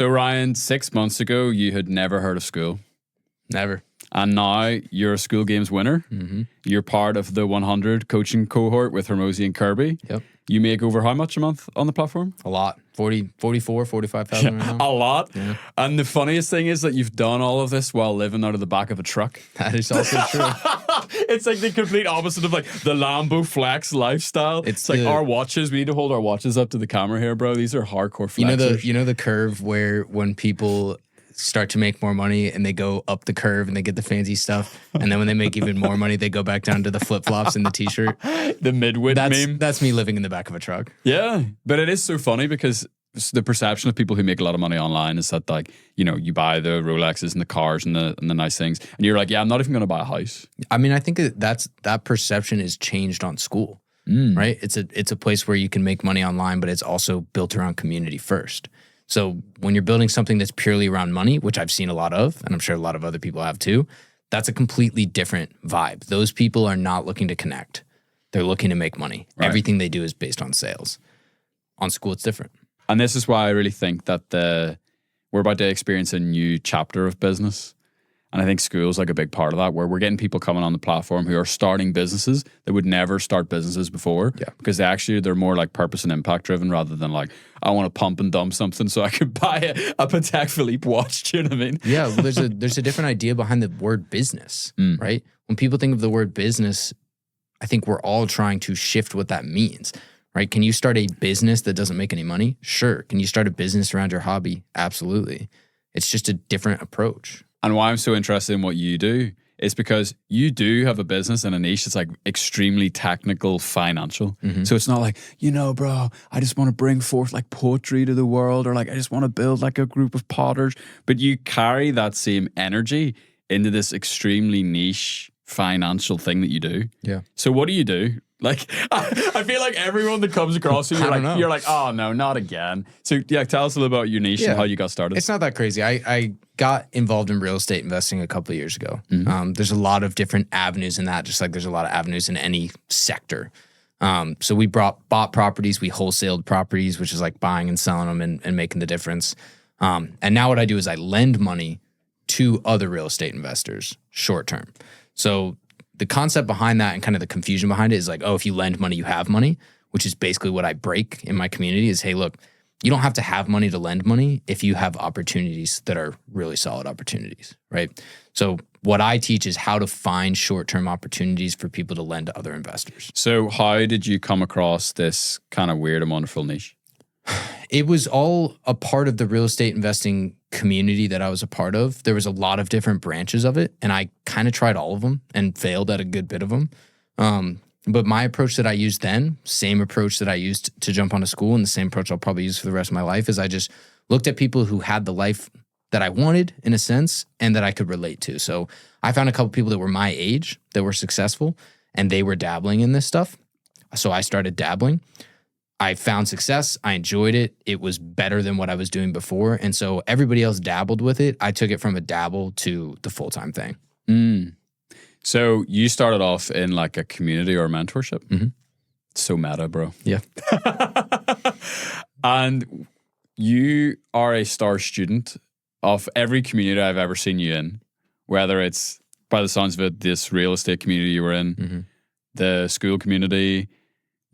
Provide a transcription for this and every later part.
So Ryan, 6 months ago, you had never heard of Skool. Never. And now you're a Skool Games winner. Mm-hmm. You're part of the 100 coaching cohort with Hermosi and Kirby. Yep. You make over how much a month on the platform? A lot. 44, 45,000 right now. A lot. Yeah. And the funniest thing is that you've done all of this while living out of the back of a truck. That is also true. It's like the complete opposite of like the Lambo flex lifestyle. It's like our watches. We need to hold our watches up to the camera here, bro. These are hardcore flexers. You know the curve where when people start to make more money and they go up the curve and they get the fancy stuff, and then when they make even more money, they go back down to the flip flops and the t-shirt. The midwit meme. That's me living in the back of a truck. Yeah, but it is so funny because the perception of people who make a lot of money online is that, like, you know, you buy the Rolexes and the cars and the nice things, and you're like, yeah, I'm not even going to buy a house. I mean, I think that perception is changed on Skool, right? It's a place where you can make money online, but it's also built around community first. So when you're building something that's purely around money, which I've seen a lot of, and I'm sure a lot of other people have too, that's a completely different vibe. Those people are not looking to connect. They're looking to make money. Right. Everything they do is based on sales. On Skool, it's different. And this is why I really think that we're about to experience a new chapter of business. And I think Skool's like a big part of that, where we're getting people coming on the platform who are starting businesses that would never start businesses before. Yeah. Because they're more like purpose and impact driven rather than like, I want to pump and dump something so I could buy a Patek Philippe watch. Do you know what I mean? Yeah, well, there's a different idea behind the word business, right? When people think of the word business, I think we're all trying to shift what that means, right? Can you start a business that doesn't make any money? Sure. Can you start a business around your hobby? Absolutely. It's just a different approach. And why I'm so interested in what you do is because you do have a business in a niche that's like extremely technical, financial. Mm-hmm. So it's not like, you know, bro, I just want to bring forth like poetry to the world, or like I just want to build like a group of potters. But you carry that same energy into this extremely niche financial thing that you do. Yeah. So what do you do? Like, I feel like everyone that comes across you, you're like, oh no, not again. So yeah, tell us a little about your niche and how you got started. It's not that crazy. I got involved in real estate investing a couple of years ago. Mm-hmm. There's a lot of different avenues in that, just like there's a lot of avenues in any sector. So we bought properties, we wholesaled properties, which is like buying and selling them and making the difference. And now what I do is I lend money to other real estate investors short term. So the concept behind that and kind of the confusion behind it is like, oh, if you lend money, you have money, which is basically what I break in my community is, hey, look, you don't have to have money to lend money if you have opportunities that are really solid opportunities, right? So what I teach is how to find short-term opportunities for people to lend to other investors. So how did you come across this kind of weird and wonderful niche? It was all a part of the real estate investing community that I was a part of. There was a lot of different branches of it, and I kind of tried all of them and failed at a good bit of them. But my approach that I used then, same approach that I used to jump on a Skool, and the same approach I'll probably use for the rest of my life, is I just looked at people who had the life that I wanted, in a sense, and that I could relate to. So I found a couple people that were my age that were successful, and they were dabbling in this stuff. So I started dabbling. I found success. I enjoyed it. It was better than what I was doing before. And so everybody else dabbled with it. I took it from a dabble to the full-time thing. So you started off in like a community or mentorship? Mm-hmm. So meta, bro. Yeah. And you are a star student of every community I've ever seen you in, whether it's, by the sounds of it, this real estate community you were in, the Skool community,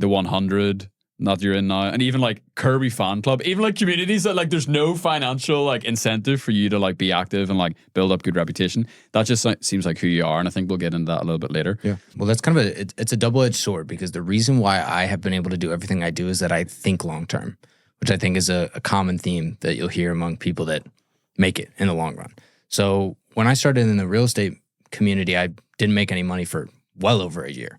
the 100 that you're in now, and even like Kirby fan club, even like communities that like there's no financial like incentive for you to like be active and like build up good reputation. That just like, seems like who you are, and I think we'll get into that a little bit later. Yeah. Well, that's kind of it's a double-edged sword, because the reason why I have been able to do everything I do is that I think long-term, which I think is a common theme that you'll hear among people that make it in the long run. So when I started in the real estate community, I didn't make any money for well over a year,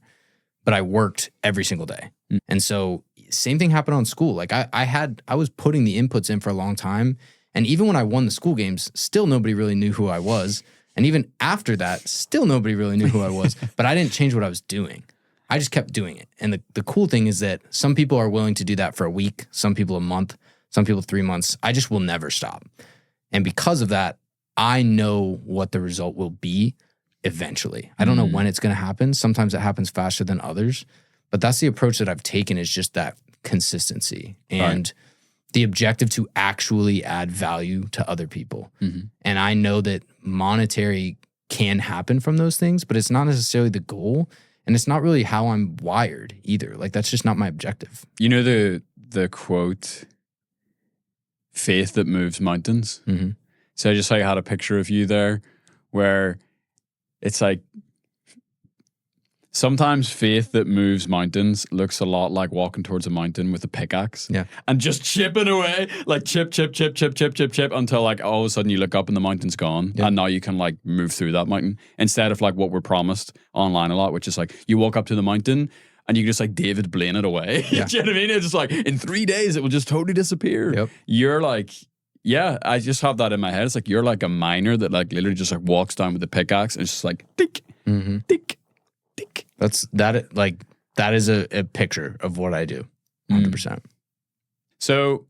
but I worked every single day. And so same thing happened on Skool. Like I was putting the inputs in for a long time. And even when I won the Skool games, still nobody really knew who I was. And even after that, still nobody really knew who I was. But I didn't change what I was doing. I just kept doing it. And the cool thing is that some people are willing to do that for a week, some people a month, some people 3 months. I just will never stop. And because of that, I know what the result will be eventually. I don't know when it's going to happen. Sometimes it happens faster than others. But that's the approach that I've taken, is just that consistency. And the objective to actually add value to other people. And I know that monetary can happen from those things, but it's not necessarily the goal. And it's not really how I'm wired either. Like, that's just not my objective. You know the quote, faith that moves mountains? So I just like had a picture of you there where it's like, sometimes faith that moves mountains looks a lot like walking towards a mountain with a pickaxe. Yeah. And just chipping away, like chip until like all of a sudden you look up and the mountain's gone. Yeah. And now you can like move through that mountain instead of like what we're promised online a lot, which is like you walk up to the mountain and you can just like David Blaine it away. Yeah. Do you know what I mean? It's just like in 3 days it will just totally disappear. Yep. You're like, yeah, I just have that in my head. It's like you're like a miner that like literally just like walks down with the pickaxe and it's just like tick, tick. That is a picture of what I do, 100%. So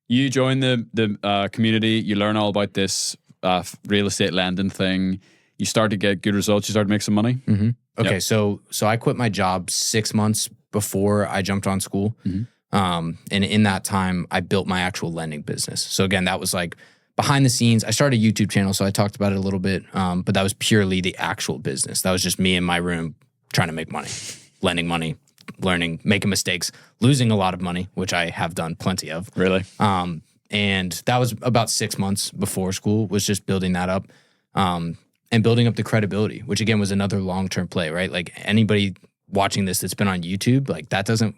you join the community, you learn all about this real estate lending thing, you start to get good results, you start to make some money. Okay, Yep. so I quit my job 6 months before I jumped on Skool. And in that time, I built my actual lending business. So again, that was like behind the scenes. I started a YouTube channel, so I talked about it a little bit, but that was purely the actual business. That was just me in my room trying to make money, lending money, learning, making mistakes, losing a lot of money, which I have done plenty of. Really? And that was about 6 months before Skool, was just building that up and building up the credibility, which again was another long-term play, right? Like anybody watching this that's been on YouTube, like that doesn't,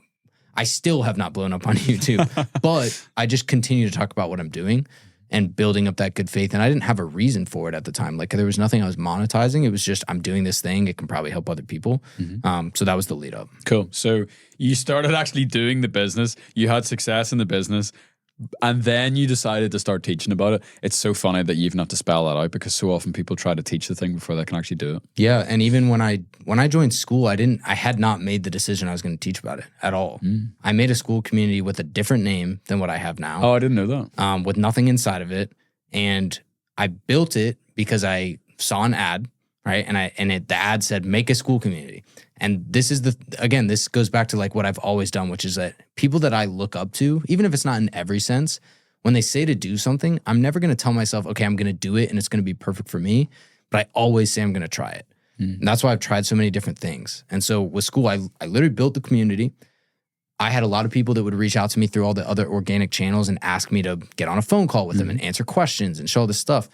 I still have not blown up on YouTube, but I just continue to talk about what I'm doing and building up that good faith. And I didn't have a reason for it at the time. Like there was nothing I was monetizing. It was just, I'm doing this thing. It can probably help other people. So that was the lead up. Cool. So you started actually doing the business. You had success in the business. And then you decided to start teaching about it. It's so funny that you even have to spell that out because so often people try to teach the thing before they can actually do it. Yeah. And even when I joined Skool, I had not made the decision I was going to teach about it at all. I made a Skool community with a different name than what I have now. Oh, I didn't know that. With nothing inside of it. And I built it because I saw an ad, right? And the ad said, make a Skool community. And this is this goes back to like what I've always done, which is that people that I look up to, even if it's not in every sense, when they say to do something, I'm never going to tell myself, okay, I'm going to do it and it's going to be perfect for me. But I always say I'm going to try it. And that's why I've tried so many different things. And so with Skool, I literally built the community. I had a lot of people that would reach out to me through all the other organic channels and ask me to get on a phone call with them and answer questions and show all this stuff.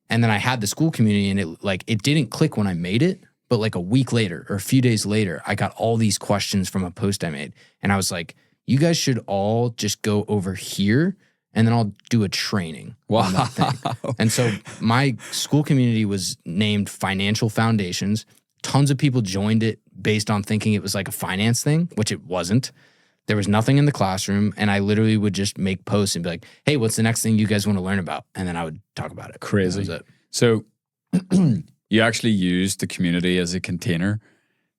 And then I had the Skool community and it didn't click when I made it. But like a week later or a few days later, I got all these questions from a post I made. And I was like, you guys should all just go over here and then I'll do a training on that thing. And so my Skool community was named Financial Foundations. Tons of people joined it based on thinking it was like a finance thing, which it wasn't. There was nothing in the classroom. And I literally would just make posts and be like, hey, what's the next thing you guys want to learn about? And then I would talk about it. Crazy. That was it. So you actually used the community as a container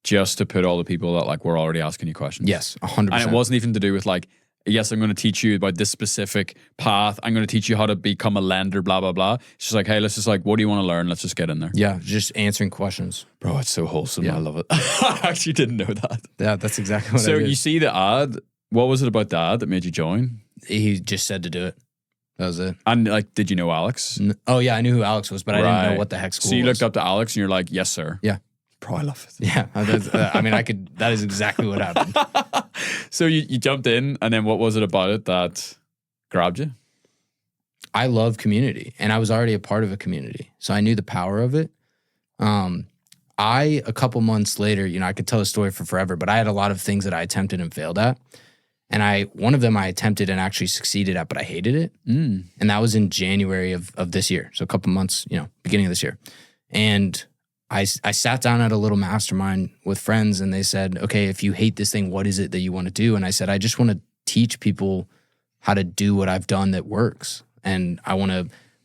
just to put all the people that like were already asking you questions. Yes, 100%. And it wasn't even to do with like, yes, I'm going to teach you about this specific path. I'm going to teach you how to become a lender, blah, blah, blah. It's just like, hey, let's just like, what do you want to learn? Let's just get in there. Yeah, just answering questions. Bro, it's so wholesome. Yeah. I love it. I actually didn't know that. Yeah, that's exactly what I So did. you see the ad. What was it about the ad that made you join? He just said to do it. That was it. And like, did you know Alex? Oh yeah, I knew who Alex was, but I didn't know Right. what the heck Skool So you was. looked up to Alex and you're like, yes, sir. Yeah. Bro, I love it. Yeah, I mean, that is exactly what happened. So you jumped in and then what was it about it that grabbed you? I love community and I was already a part of a community. So I knew the power of it. A couple months later, I could tell a story for forever, but I had a lot of things that I attempted and failed at. And one of them I attempted and actually succeeded at, but I hated it. And that was in January of this year. So a couple months, beginning of this year. And I sat down at a little mastermind with friends and they said, okay, if you hate this thing, what is it that you want to do? And I said, I just want to teach people how to do what I've done that works. And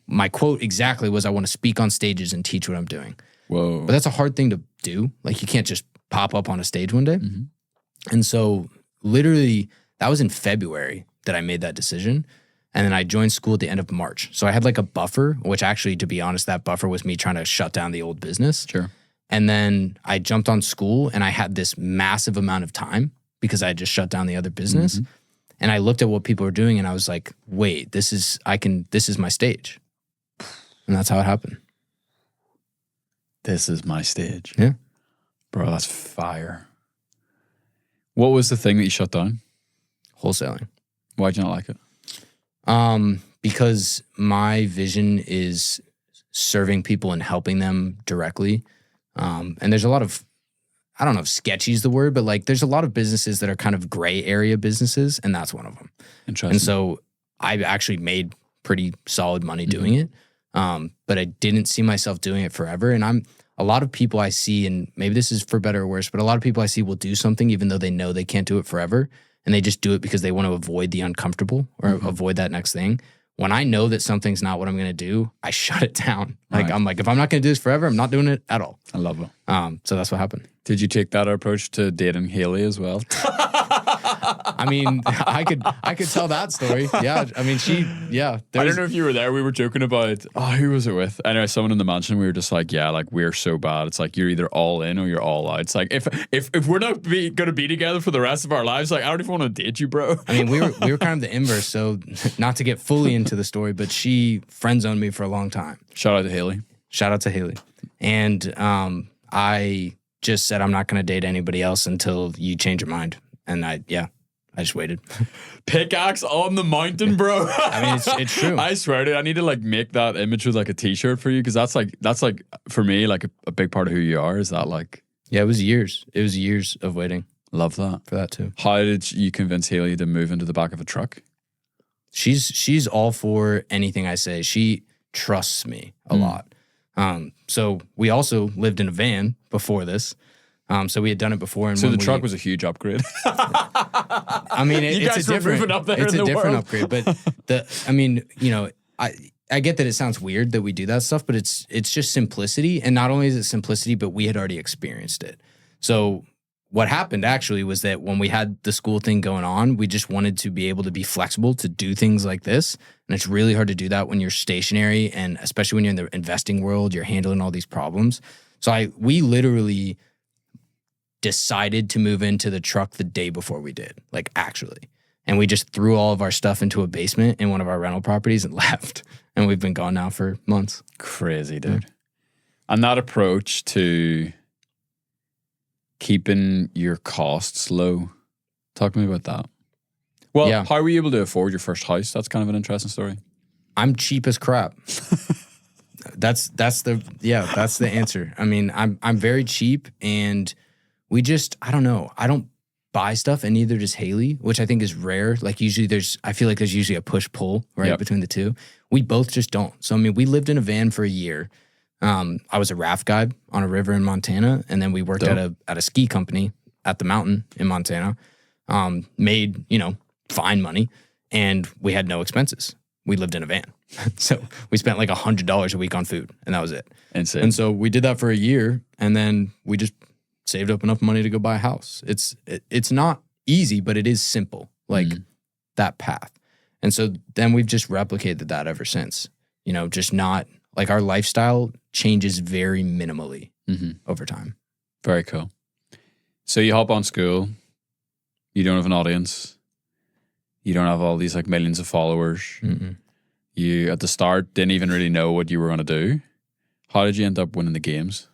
my quote exactly was, I want to speak on stages and teach what I'm doing. Whoa. But that's a hard thing to do. Like you can't just pop up on a stage one day. And so literally that was in February that I made that decision. And then I joined Skool at the end of March. So I had like a buffer, which actually, to be honest, that buffer was me trying to shut down the old business. Sure. And then I jumped on Skool and I had this massive amount of time because I had just shut down the other business. And I looked at what people were doing and I was like, wait, this is my stage. And that's how it happened. This is my stage. Yeah. Bro, that's fire. What was the thing that you shut down? Wholesaling. Why'd you not like it? Because my vision is serving people and helping them directly. And there's a lot of, I don't know if sketchy is the word, but like there's a lot of businesses that are kind of gray area businesses, and that's one of them. Interesting. And so I actually made pretty solid money doing it. But I didn't see myself doing it forever. And a lot of people I see, and maybe this is for better or worse, but a lot of people I see will do something even though they know they can't do it forever. And they just do it because they want to avoid the uncomfortable or avoid that next thing. When I know that something's not what I'm going to do, I shut it down. Like, I'm like, if I'm not going to do this forever, I'm not doing it at all. I love it. So that's what happened. Did you take that approach to dating Haley as well? I mean, I could tell that story. Yeah. I mean, I don't know if you were there. We were joking about, who was it with? Anyway, someone in the mansion, we were just like, yeah, like we're so bad. It's like, you're either all in or you're all out. It's like, if we're not going to be together for the rest of our lives, like, I don't even want to date you, bro. I mean, we were kind of the inverse. So not to get fully into the story, but she friend zoned me for a long time. Shout out to Haley. And I just said, I'm not going to date anybody else until you change your mind. And I just waited. Pickaxe on the mountain, bro. I mean, it's true. I swear to you, I need to like make that image with like a t-shirt for you, because that's like for me like a big part of who you are. Is that like? Yeah, it was years. It was years of waiting. Love that. For that too. How did you convince Haley to move into the back of a truck? She's all for anything I say. She trusts me a lot. So we also lived in a van before this. So we had done it before. And so the truck was a huge upgrade. I mean, it's a different upgrade. But I get that it sounds weird that we do that stuff, but it's just simplicity. And not only is it simplicity, but we had already experienced it. So what happened actually was that when we had the school thing going on, we just wanted to be able to be flexible to do things like this. And it's really hard to do that when you're stationary, and especially when you're in the investing world, you're handling all these problems. So we literally decided to move into the truck the day before we did, like actually. And we just threw all of our stuff into a basement in one of our rental properties and left. And we've been gone now for months. Crazy, dude. Yeah. And that approach to keeping your costs low, talk to me about that. Well, yeah. How were you able to afford your first house? That's kind of an interesting story. I'm cheap as crap. That's the answer. I mean, I'm very cheap, and we just, I don't know. I don't buy stuff, and neither does Haley, which I think is rare. Like usually I feel like there's usually a push-pull, right, between the two. We both just don't. So, I mean, we lived in a van for a year. I was a raft guide on a river in Montana, and then we worked at a ski company at the mountain in Montana. Made, fine money, and we had no expenses. We lived in a van. So we spent like $100 a week on food, and that was it. Insane. And so we did that for a year, and then we just saved up enough money to go buy a house. It's not easy, but it is simple, like that path. And so then we've just replicated that ever since. Just not like our lifestyle changes very minimally over time. Very cool. So you hop on Skool. You don't have an audience. You don't have all these like millions of followers. You at the start didn't even really know what you were going to do. How did you end up winning the games?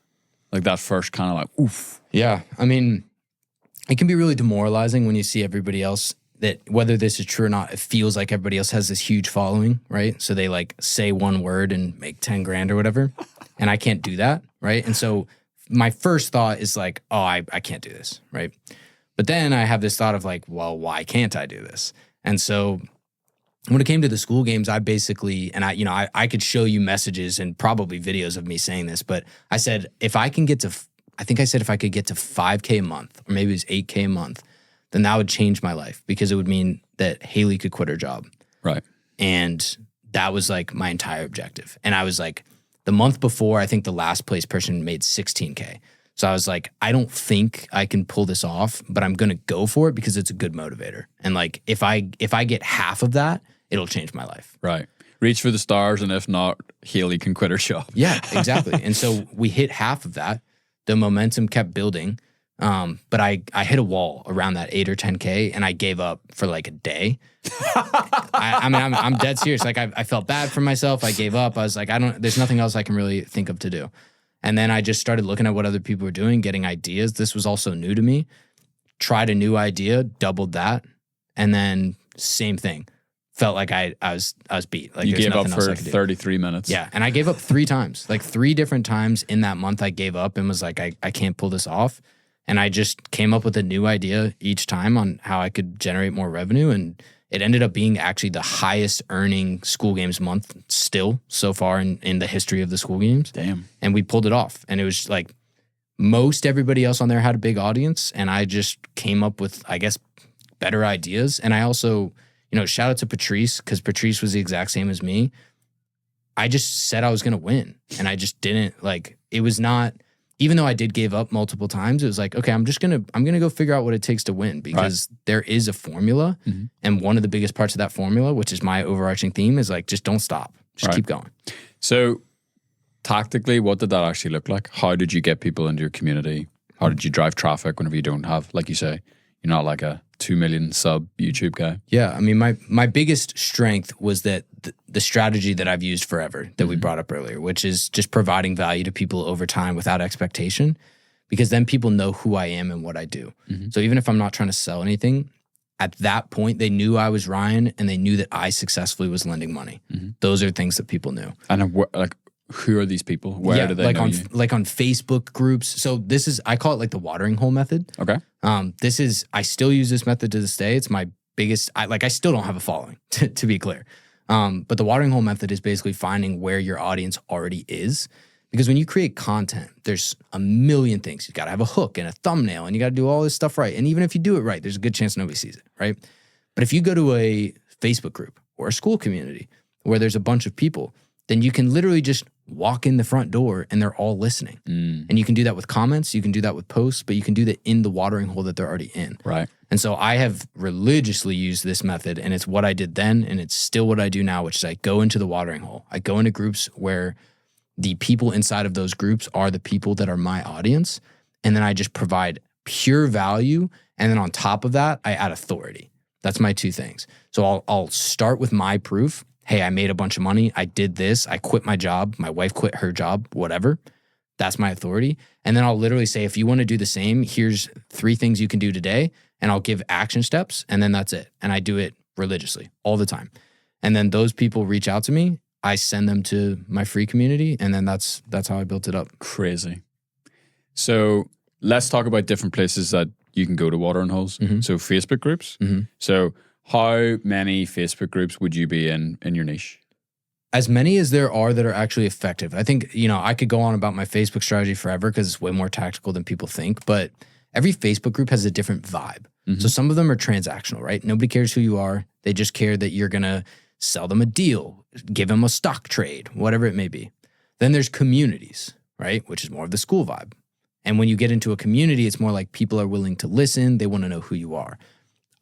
Like that first kind of like, oof. Yeah. I mean, it can be really demoralizing when you see everybody else, that whether this is true or not, it feels like everybody else has this huge following, right? So they like say one word and make 10 grand or whatever. And I can't do that, right? And so my first thought is like, oh, I can't do this, right? But then I have this thought of like, well, why can't I do this? And so when it came to the Skool games, I basically, and I could show you messages and probably videos of me saying this, but I said, if I could get to 5K a month, or maybe it was 8K a month, then that would change my life, because it would mean that Haley could quit her job. Right. And that was like my entire objective. And I was like, the month before, I think the last place person made 16K. So I was like, I don't think I can pull this off, but I'm going to go for it because it's a good motivator. And like, if I get half of that, it'll change my life. Right. Reach for the stars, and if not, Haley can quit her job. Yeah, exactly. And so we hit half of that. The momentum kept building. But I hit a wall around that 8 or 10K and I gave up for like a day. I mean, I'm dead serious. Like I felt bad for myself. I gave up. I was like, there's nothing else I can really think of to do. And then I just started looking at what other people were doing, getting ideas. This was also new to me. Tried a new idea, doubled that. And then same thing. Felt like I was beat. Like you gave up for 33 minutes. Yeah. And I gave up 3 times, like 3 different times in that month I gave up and was like, I can't pull this off. And I just came up with a new idea each time on how I could generate more revenue. And it ended up being actually the highest earning School Games month still so far in the history of the School Games. Damn. And we pulled it off. And it was like most everybody else on there had a big audience. And I just came up with, I guess, better ideas. And I also, shout out to Patrice, because Patrice was the exact same as me. I just said I was going to win. And I just didn't it was not, even though I did give up multiple times, it was like, okay, I'm going to go figure out what it takes to win, because there is a formula. Mm-hmm. And one of the biggest parts of that formula, which is my overarching theme, is like, just don't stop. Just keep going. So tactically, what did that actually look like? How did you get people into your community? How did you drive traffic whenever you don't have, like you say, you're not like a 2 million sub YouTube guy? Yeah. I mean, my biggest strength was that the strategy that I've used forever that we brought up earlier, which is just providing value to people over time without expectation, because then people know who I am and what I do. Mm-hmm. So even if I'm not trying to sell anything, at that point, they knew I was Ryan and they knew that I successfully was lending money. Mm-hmm. Those are things that people knew. And who are these people? Where do they know you? Like on Facebook groups. So I call it like the watering hole method. Okay. I still use this method to this day. It's my biggest, I still don't have a following, to be clear. But the watering hole method is basically finding where your audience already is. Because when you create content, there's a million things. You got to have a hook and a thumbnail, and you got to do all this stuff right. And even if you do it right, there's a good chance nobody sees it, right? But if you go to a Facebook group or a school community where there's a bunch of people, then you can literally just walk in the front door and they're all listening. Mm. And you can do that with comments, you can do that with posts, but you can do that in the watering hole that they're already in. Right. And so I have religiously used this method, and it's what I did then, and it's still what I do now, which is I go into the watering hole. I go into groups where the people inside of those groups are the people that are my audience, and then I just provide pure value, and then on top of that, I add authority. That's my 2 things. So I'll start with my proof. Hey, I made a bunch of money. I did this. I quit my job. My wife quit her job, whatever. That's my authority. And then I'll literally say, if you want to do the same, here's 3 things you can do today. And I'll give action steps. And then that's it. And I do it religiously all the time. And then those people reach out to me. I send them to my free community. And then that's how I built it up. Crazy. So let's talk about different places that you can go to watering holes. Mm-hmm. So Facebook groups. Mm-hmm. So how many Facebook groups would you be in your niche? As many as there are that are actually effective. I think, I could go on about my Facebook strategy forever because it's way more tactical than people think, but every Facebook group has a different vibe. Mm-hmm. So some of them are transactional, right? Nobody cares who you are. They just care that you're going to sell them a deal, give them a stock trade, whatever it may be. Then there's communities, right? Which is more of the school vibe. And when you get into a community, it's more like people are willing to listen. They want to know who you are.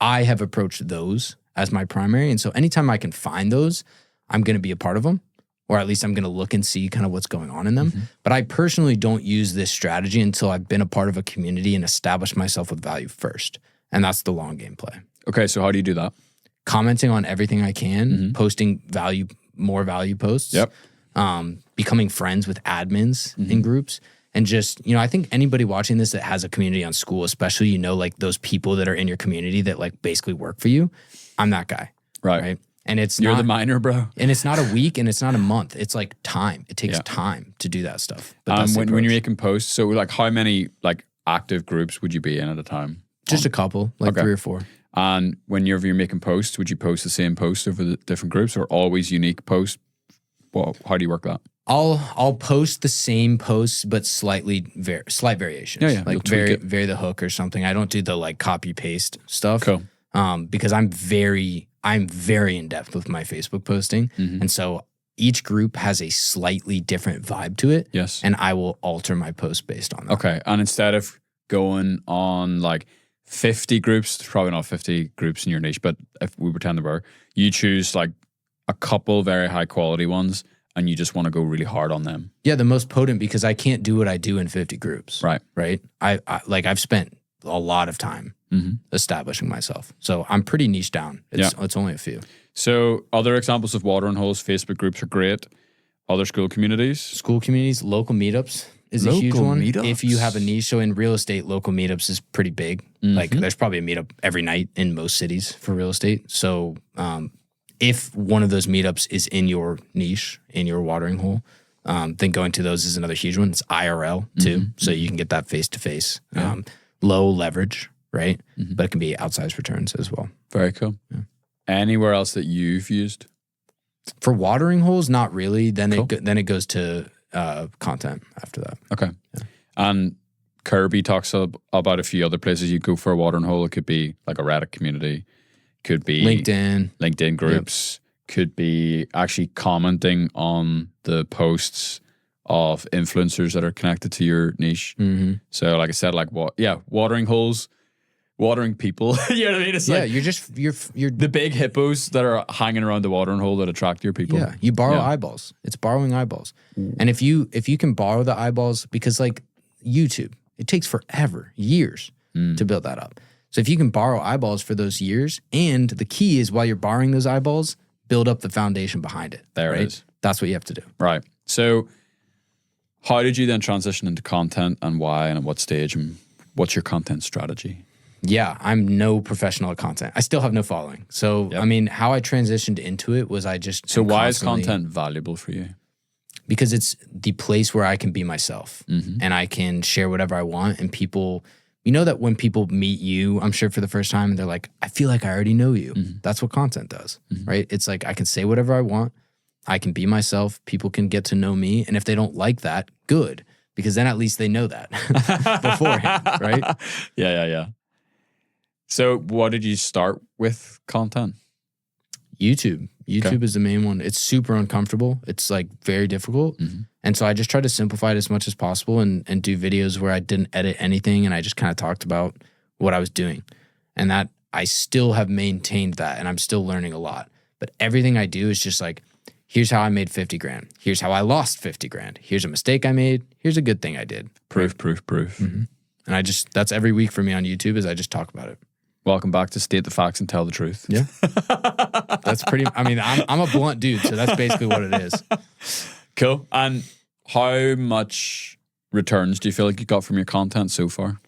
I have approached those as my primary. And so anytime I can find those, I'm going to be a part of them, or at least I'm going to look and see kind of what's going on in them. Mm-hmm. But I personally don't use this strategy until I've been a part of a community and established myself with value first. And that's the long game play. Okay, so how do you do that? Commenting on everything I can, posting more value posts, becoming friends with admins in groups. And just, I think anybody watching this that has a community on Skool, especially, like those people that are in your community that like basically work for you, I'm that guy. Right. And You're the miner, bro. And it's not a week and it's not a month. It's like time. It takes time to do that stuff. But when you're making posts, so like how many like active groups would you be in at a time? Just a couple, like 3 or 4. And whenever you're making posts, would you post the same post over the different groups or always unique posts? Well, how do you work that? I'll post the same posts, but slight variations. Yeah. Like vary the hook or something. I don't do the like copy paste stuff. Cool. Because I'm very in depth with my Facebook posting. Mm-hmm. And so each group has a slightly different vibe to it. Yes. And I will alter my post based on that. Okay. And instead of going on like 50 groups, there's probably not 50 groups in your niche, but if we pretend there were, you choose like a couple very high quality ones and you just want to go really hard on them. Yeah, the most potent, because I can't do what I do in 50 groups. Right. Right. I've spent a lot of time establishing myself. So I'm pretty niche down. It's only a few. So other examples of watering holes, Facebook groups are great. Other school communities? School communities, local meetups is a huge one. If you have a niche. So in real estate, local meetups is pretty big. Like there's probably a meetup every night in most cities for real estate. So if one of those meetups is in your niche, in your watering hole, then going to those is another huge one. It's IRL too. So you can get that face-to-face. Low leverage, right? But it can be outsized returns as well. Very cool. Yeah. Anywhere else that you've used? For watering holes, not really. Then it goes to content after that. Okay. Yeah. And Kirby talks about a few other places you go for a watering hole. It could be like a Reddit community, could be LinkedIn groups, could be actually commenting on the posts of influencers that are connected to your niche. So like I said, watering holes, watering people. You know what I mean? It's you're the big hippos that are hanging around the watering hole that attract your people. Yeah, you borrow eyeballs. It's borrowing eyeballs. And if you can borrow the eyeballs, because like YouTube, it takes forever, years to build that up. So if you can borrow eyeballs for those years, and the key is while you're borrowing those eyeballs, build up the foundation behind it. There it is. That's what you have to do. Right. So how did you then transition into content, and why, and at what stage, and what's your content strategy? Yeah, I'm no professional at content. I still have no following. So, I mean, how I transitioned into it was So why is content valuable for you? Because it's the place where I can be myself and I can share whatever I want. And people, you know that when people meet you, I'm sure for the first time, they're like, I feel like I already know you. That's what content does, right? It's like I can say whatever I want. I can be myself. People can get to know me. And if they don't like that, good. Because then at least they know that beforehand, right? Yeah. So what did you start with content? YouTube. YouTube is the main one. It's super uncomfortable. It's like very difficult. And so I just tried to simplify it as much as possible and do videos where I didn't edit anything and I just kind of talked about what I was doing. And that I still have maintained that and I'm still learning a lot. But everything I do is just like, here's how I made 50 grand. Here's how I lost 50 grand. Here's a mistake I made. Here's a good thing I did. Proof. And that's every week for me on YouTube is I just talk about it. Welcome back to State the Facts and Tell the Truth. Yeah. That's pretty, I mean, I'm a blunt dude, so that's basically what it is. Cool. And how much returns do you feel like you got from your content so far?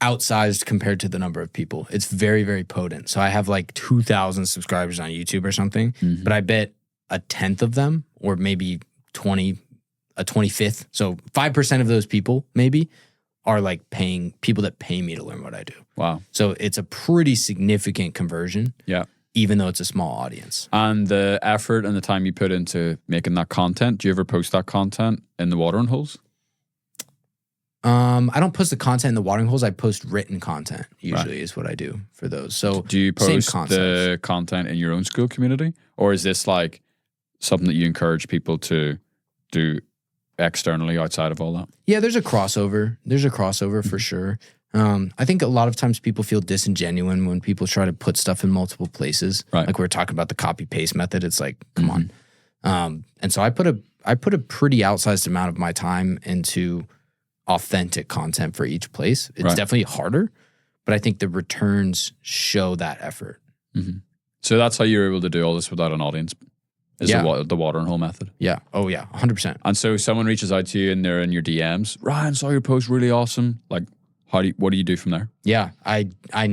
Outsized compared to the number of people. It's very, very potent. So I have like 2,000 subscribers on YouTube or something, but I bet a 10th of them, or maybe a 25th. So 5% of those people maybe are like people that pay me to learn what I do. Wow. So it's a pretty significant conversion. Yeah. Even though it's a small audience. And the effort and the time you put into making that content, do you ever post that content in the watering holes? I don't post the content in the watering holes. I post written content usually is what I do for those. So do you post the content in your own school community? Or is this like something that you encourage people to do externally outside of all that? Yeah, there's a crossover. For sure. I think a lot of times people feel disingenuous when people try to put stuff in multiple places. Right. Like we were talking about the copy paste method. It's like, come on. And so I put a pretty outsized amount of my time into authentic content for each place. It's definitely harder, but I think the returns show that effort. So that's how you're able to do all this without an audience. Is the watering hole method. Yeah. Oh yeah. 100%. And so someone reaches out to you and they're in your DMs. Ryan, saw your post, really awesome. Like, what do you do from there? Yeah. I have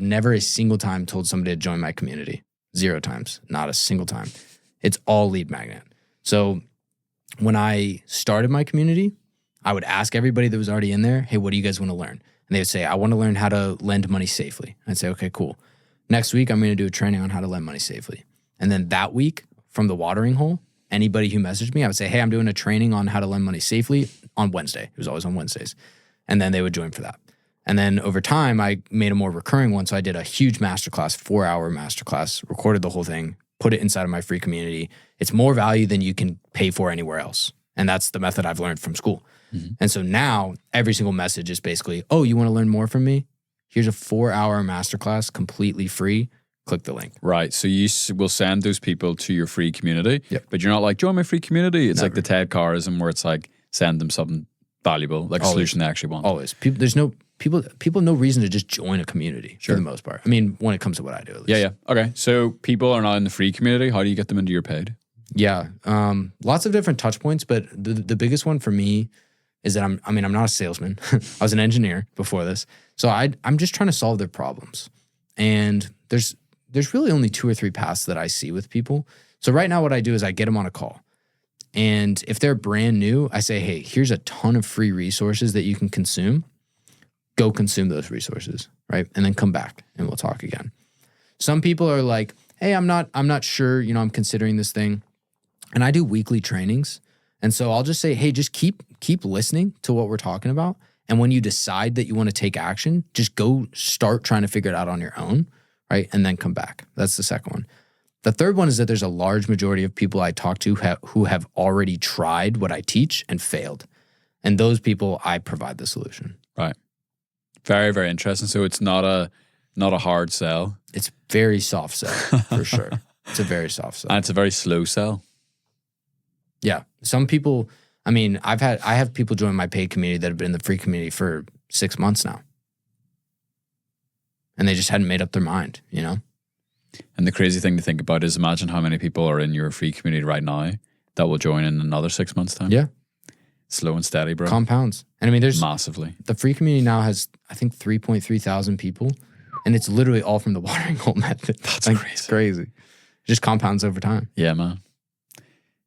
never a single time told somebody to join my community. 0 times. Not a single time. It's all lead magnet. So when I started my community, I would ask everybody that was already in there, hey, what do you guys want to learn? And they would say, I want to learn how to lend money safely. I'd say, okay, cool. Next week, I'm going to do a training on how to lend money safely. And then that week from the watering hole, anybody who messaged me, I would say, hey, I'm doing a training on how to lend money safely on Wednesday. It was always on Wednesdays. And then they would join for that. And then over time, I made a more recurring one. So I did a huge masterclass, 4-hour masterclass, recorded the whole thing, put it inside of my free community. It's more value than you can pay for anywhere else. And that's the method I've learned from Skool. And so now every single message is basically, oh, you want to learn more from me? Here's a 4-hour masterclass completely free. click the link. Right. So you will send those people to your free community, Yep. but you're not like, join my free community. It's Never. like the TED Carism where it's like, send them something valuable, like a solution they actually want. Always. People have no reason to just join a community for the most part. I mean, when it comes to what I do, at least. Yeah. Okay. So people are not in the free community. How do you get them into your paid? Yeah. Lots of different touch points, but the biggest one for me is that I'm not a salesman. I was an engineer before this. So I'm just trying to solve their problems. And there's really only 2 or 3 paths that I see with people. So right now what I do is I get them on a call. And if they're brand new, I say, hey, here's a ton of free resources that you can consume. Go consume those resources, right? And then come back and we'll talk again. Some people are like, hey, I'm not sure, I'm considering this thing. And I do weekly trainings. And so I'll just say, hey, just keep listening to what we're talking about. And when you decide that you want to take action, just go start trying to figure it out on your own, right? And then come back. That's the second one. The third one is that there's a large majority of people I talk to who have already tried what I teach and failed. And those people, I provide the solution. Right. Very, very interesting. So it's not a hard sell. It's very soft sell, for sure. It's a very soft sell. And it's a very slow sell. Yeah. Some people, I have people join my paid community that have been in the free community for 6 months now. And they just hadn't made up their mind, And the crazy thing to think about is imagine how many people are in your free community right now that will join in another 6 months' time. Yeah. Slow and steady, bro. Compounds. And there's massively. The free community now has, I think, 3.3 thousand people. And it's literally all from the watering hole method. That's crazy. It's crazy. It just compounds over time. Yeah, man.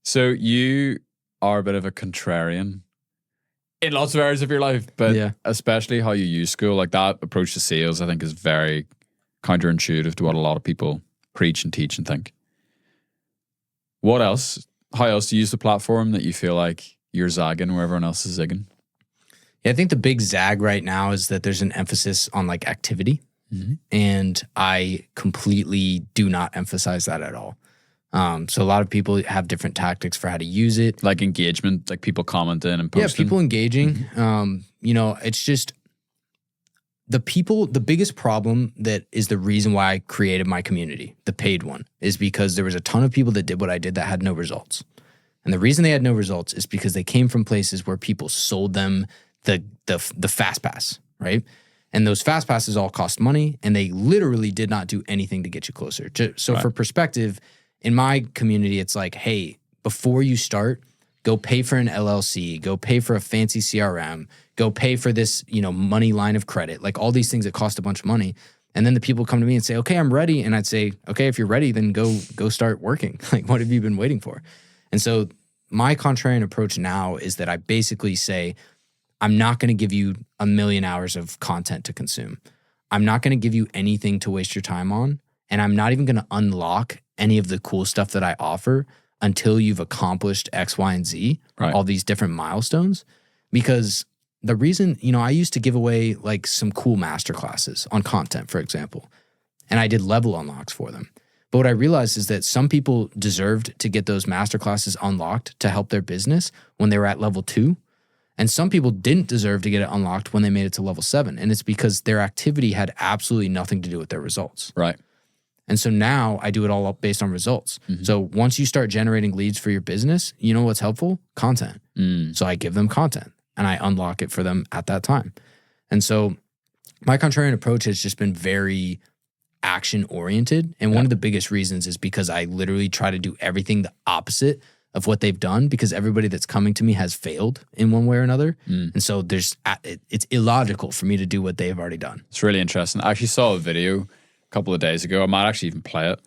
So you are a bit of a contrarian in lots of areas of your life, but especially how you use Skool. Like that approach to sales, I think, is very counterintuitive to what a lot of people preach and teach and think. What else? How else do you use the platform that you feel like you're zagging where everyone else is zigging? Yeah, I think the big zag right now is that there's an emphasis on like activity. Mm-hmm. And I completely do not emphasize that at all. So a lot of people have different tactics for how to use it. Like engagement, like people commenting and posting. Yeah, people engaging. Mm-hmm. It's just the biggest problem that is the reason why I created my community, the paid one, is because there was a ton of people that did what I did that had no results. And the reason they had no results is because they came from places where people sold them the fast pass, right? And those fast passes all cost money, and they literally did not do anything to get you closer. For perspective, in my community, it's like, hey, before you start, go pay for an LLC, go pay for a fancy CRM, go pay for this, money line of credit, like all these things that cost a bunch of money. And then the people come to me and say, okay, I'm ready. And I'd say, okay, if you're ready, then go start working. Like, what have you been waiting for? And so my contrarian approach now is that I basically say, I'm not going to give you 1 million hours of content to consume. I'm not going to give you anything to waste your time on. And I'm not even going to unlock any of the cool stuff that I offer until you've accomplished X, Y, and Z, right. All these different milestones. Because the reason, I used to give away like some cool masterclasses on content, for example, and I did level unlocks for them. But what I realized is that some people deserved to get those masterclasses unlocked to help their business when they were at level 2. And some people didn't deserve to get it unlocked when they made it to level 7. And it's because their activity had absolutely nothing to do with their results. Right. And so now I do it all based on results. Mm-hmm. So once you start generating leads for your business, you know what's helpful? Content. So I give them content and I unlock it for them at that time. And so my contrarian approach has just been very action oriented. And one of the biggest reasons is because I literally try to do everything the opposite of what they've done, because everybody that's coming to me has failed in one way or another. And so it's illogical for me to do what they've already done. It's really interesting. I actually saw a video a couple of days ago. I might actually even play it,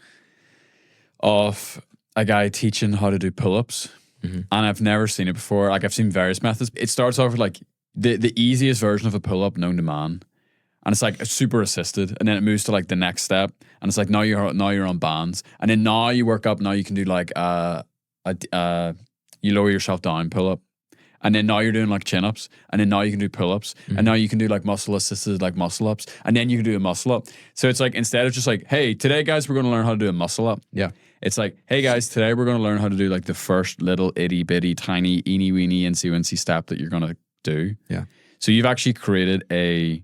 of a guy teaching how to do pull-ups. Mm-hmm. And I've never seen it before. Like, I've seen various methods. It starts off with like the easiest version of a pull-up known to man. And it's like super assisted. And then it moves to like the next step. And it's like, now you're on bands. And then now you work up, now you can do like you lower yourself down pull-up. And then now you're doing like chin-ups. And then now you can do pull-ups. Mm-hmm. And now you can do like muscle-assisted like muscle-ups. And then you can do a muscle-up. So it's like, instead of just like, hey, today guys, we're going to learn how to do a muscle-up. Yeah. It's like, hey guys, today we're going to learn how to do like the first little itty-bitty tiny eeny-weeny incy-wincy step that you're going to do. Yeah. So you've actually created a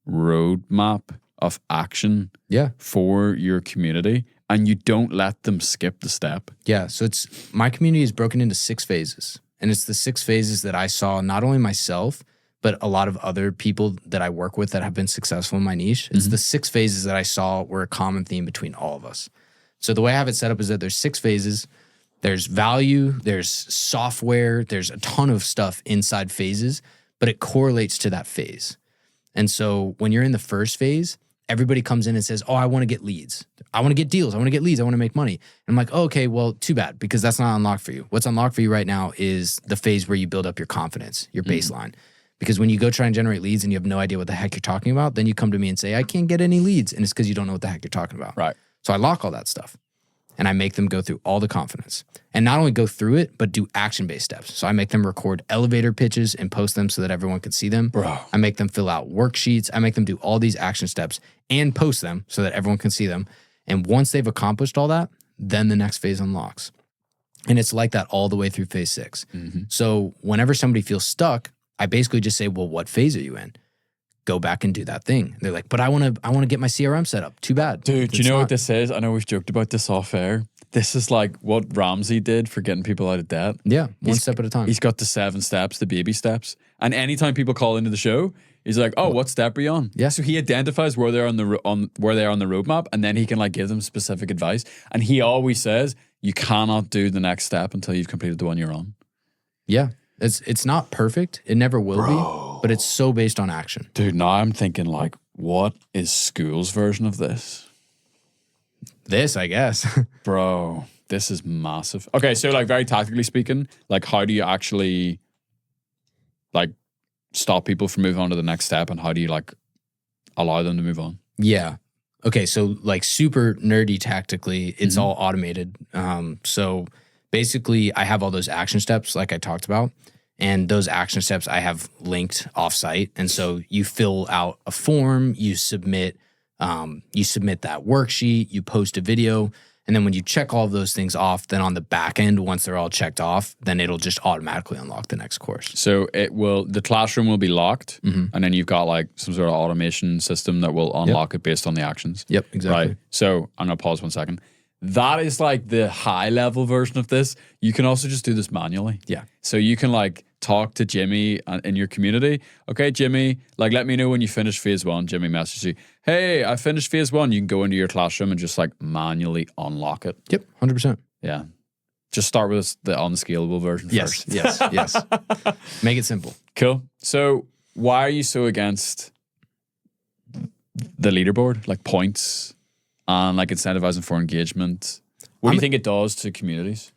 roadmap of action Yeah. for your community, and you don't let them skip the step. Yeah. So my community is broken into 6 phases. And it's the 6 phases that I saw not only myself, but a lot of other people that I work with that have been successful in my niche. It's the 6 phases that I saw were a common theme between all of us. So the way I have it set up is that there's 6 phases. There's value, there's software, there's a ton of stuff inside phases, but it correlates to that phase. And so when you're in the first phase, everybody comes in and says, oh, I want to get leads. I want to get deals. I want to get leads. I want to make money. And I'm like, oh, okay, well, too bad, because that's not unlocked for you. What's unlocked for you right now is the phase where you build up your confidence, your baseline. Because when you go try and generate leads and you have no idea what the heck you're talking about, then you come to me and say, I can't get any leads. And it's because you don't know what the heck you're talking about. Right. So I lock all that stuff. And I make them go through all the confidence. And not only go through it, but do action-based steps. So I make them record elevator pitches and post them so that everyone can see them. Bro. I make them fill out worksheets. I make them do all these action steps and post them so that everyone can see them. And once they've accomplished all that, then the next phase unlocks. And it's like that all the way through phase 6. So whenever somebody feels stuck, I basically just say, well, what phase are you in? Go back and do that thing. They're like, but I want to get my CRM set up. Too bad. Dude, do you know what this is? I know we've joked about this off air. This is like what Ramsey did for getting people out of debt. Yeah, one step at a time. He's got the 7 steps, the baby steps. And anytime people call into the show, he's like, oh, what step are you on? Yeah. So he identifies where they're on where they are on the roadmap, and then he can like give them specific advice. And he always says, you cannot do the next step until you've completed the one you're on. Yeah. It's not perfect. It never will be, but it's so based on action. Dude, now I'm thinking like, what is Skool's version of this? This, I guess. Bro, this is massive. Okay, so like very tactically speaking, like how do you actually like stop people from moving on to the next step, and how do you like allow them to move on? Yeah. Okay, so like super nerdy tactically, it's all automated. So basically I have all those action steps like I talked about. And those action steps I have linked offsite. And so you fill out a form, you submit that worksheet, you post a video. And then when you check all of those things off, then on the back end, once they're all checked off, then it'll just automatically unlock the next course. So the classroom will be locked, and then you've got like some sort of automation system that will unlock it based on the actions. Yep, exactly. Right. So I'm going to pause 1 second. That is like the high level version of this. You can also just do this manually. Yeah. So you can like talk to Jimmy in your community. Okay, Jimmy, like let me know when you finish phase 1. Jimmy messages you, hey, I finished phase 1. You can go into your classroom and just like manually unlock it. Yep, 100%. Yeah. Just start with the unscalable version first. Yes. Make it simple. Cool. So why are you so against the leaderboard, like points and like incentivizing for engagement? What do you think it does to communities?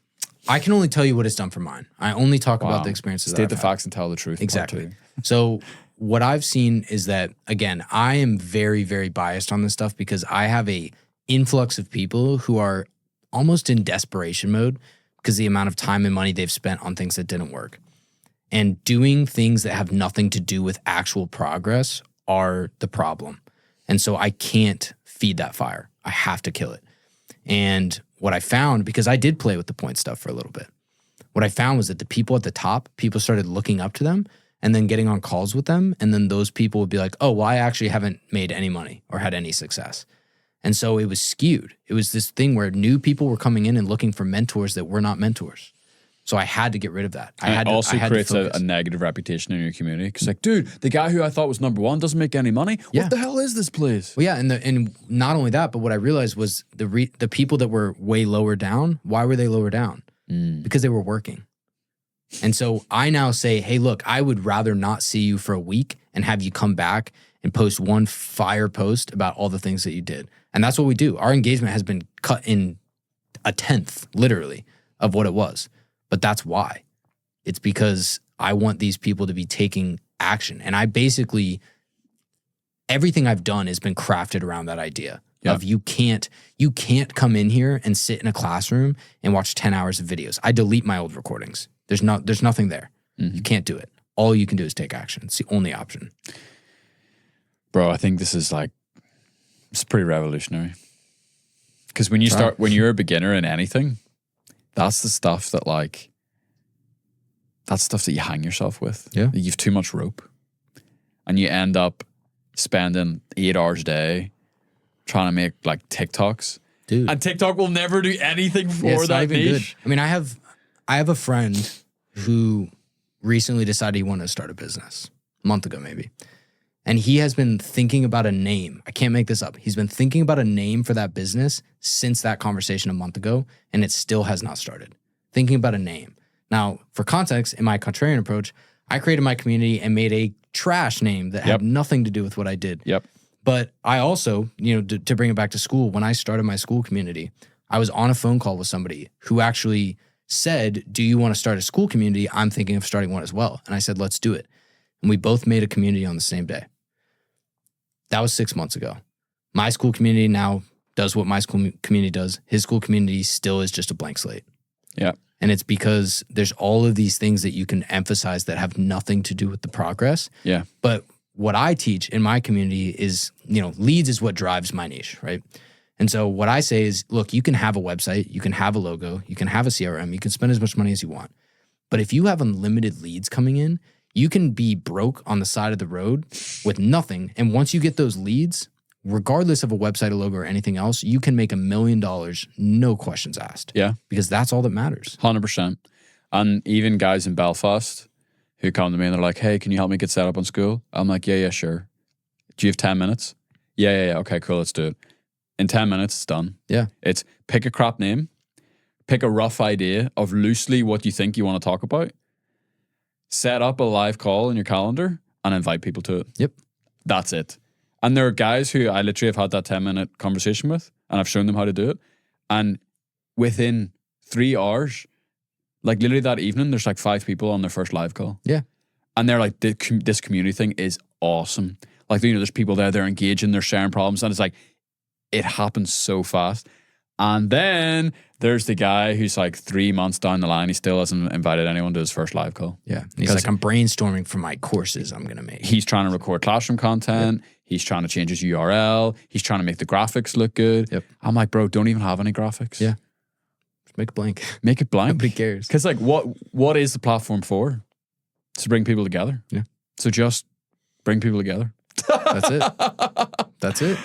I can only tell you what it's done for mine. I only talk about the experiences State that the I've had. facts and tell the truth. Exactly. So what I've seen is that, again, I am very, very biased on this stuff because I have a influx of people who are almost in desperation mode because the amount of time and money they've spent on things that didn't work. And doing things that have nothing to do with actual progress are the problem. And so I can't feed that fire. I have to kill it. And what I found, because I did play with the point stuff for a little bit, what I found was that the people at the top, people started looking up to them and then getting on calls with them. And then those people would be like, oh, well, I actually haven't made any money or had any success. And so it was skewed. It was this thing where new people were coming in and looking for mentors that were not mentors. So I had to get rid of that. It also creates a negative reputation in your community. Because like, dude, the guy who I thought was number 1 doesn't make any money. Yeah. What the hell is this place? Well, yeah, and not only that, but what I realized was the people that were way lower down, why were they lower down? Because they were working. And so I now say, hey, look, I would rather not see you for a week and have you come back and post one fire post about all the things that you did. And that's what we do. Our engagement has been cut in 1/10, literally, of what it was. But that's why. It's because I want these people to be taking action. And I basically, everything I've done has been crafted around that idea of you can't come in here and sit in a classroom and watch 10 hours of videos. I delete my old recordings. There's nothing there. You can't do it. All you can do is take action. It's the only option. Bro, I think this is like, it's pretty revolutionary. Because when you're a beginner in anything, that's the stuff that like, that's stuff that you hang yourself with. Yeah. You've too much rope. And you end up spending 8 hours a day trying to make like TikToks. Dude. And TikTok will never do anything for that niche. Good. I mean, I have a friend who recently decided he wanted to start a business a month ago, maybe. And he has been thinking about a name. I can't make this up. He's been thinking about a name for that business since that conversation a month ago, and it still has not started. Thinking about a name. Now, for context, in my contrarian approach, I created my community and made a trash name that had nothing to do with what I did. Yep. But I also, to bring it back to Skool, when I started my Skool community, I was on a phone call with somebody who actually said, do you want to start a Skool community? I'm thinking of starting one as well. And I said, let's do it. And we both made a community on the same day. That was 6 months ago. My Skool community now does what my Skool community does. His Skool community still is just a blank slate. Yeah. And it's because there's all of these things that you can emphasize that have nothing to do with the progress. Yeah. But what I teach in my community is, leads is what drives my niche, right? And so what I say is, look, you can have a website, you can have a logo, you can have a CRM, you can spend as much money as you want. But if you have unlimited leads coming in, you can be broke on the side of the road with nothing. And once you get those leads, regardless of a website, a logo, or anything else, you can make $1 million, no questions asked. Yeah. Because that's all that matters. 100%. And even guys in Belfast who come to me and they're like, hey, can you help me get set up on Skool? I'm like, yeah, sure. Do you have 10 minutes? Yeah. Okay, cool, let's do it. In 10 minutes, it's done. Yeah. It's pick a crap name, pick a rough idea of loosely what you think you want to talk about, set up a live call in your calendar, and invite people to it. Yep. That's it. And there are guys who I literally have had that 10-minute conversation with, and I've shown them how to do it. And within 3 hours, like literally that evening, there's like 5 people on their first live call. Yeah. And they're like, this community thing is awesome. Like, there's people there, they're engaging, they're sharing problems, and it's like, it happens so fast. And then there's the guy who's like 3 months down the line, he still hasn't invited anyone to his first live call. Yeah. And he's like, I'm brainstorming for my courses I'm going to make. He's trying to record classroom content. Yep. He's trying to change his URL. He's trying to make the graphics look good. Yep. I'm like, bro, don't even have any graphics. Yeah. Just make it blank. Make it blank. Nobody cares. Because like, what is the platform for? It's to bring people together. Yeah. So just bring people together. That's it. That's it.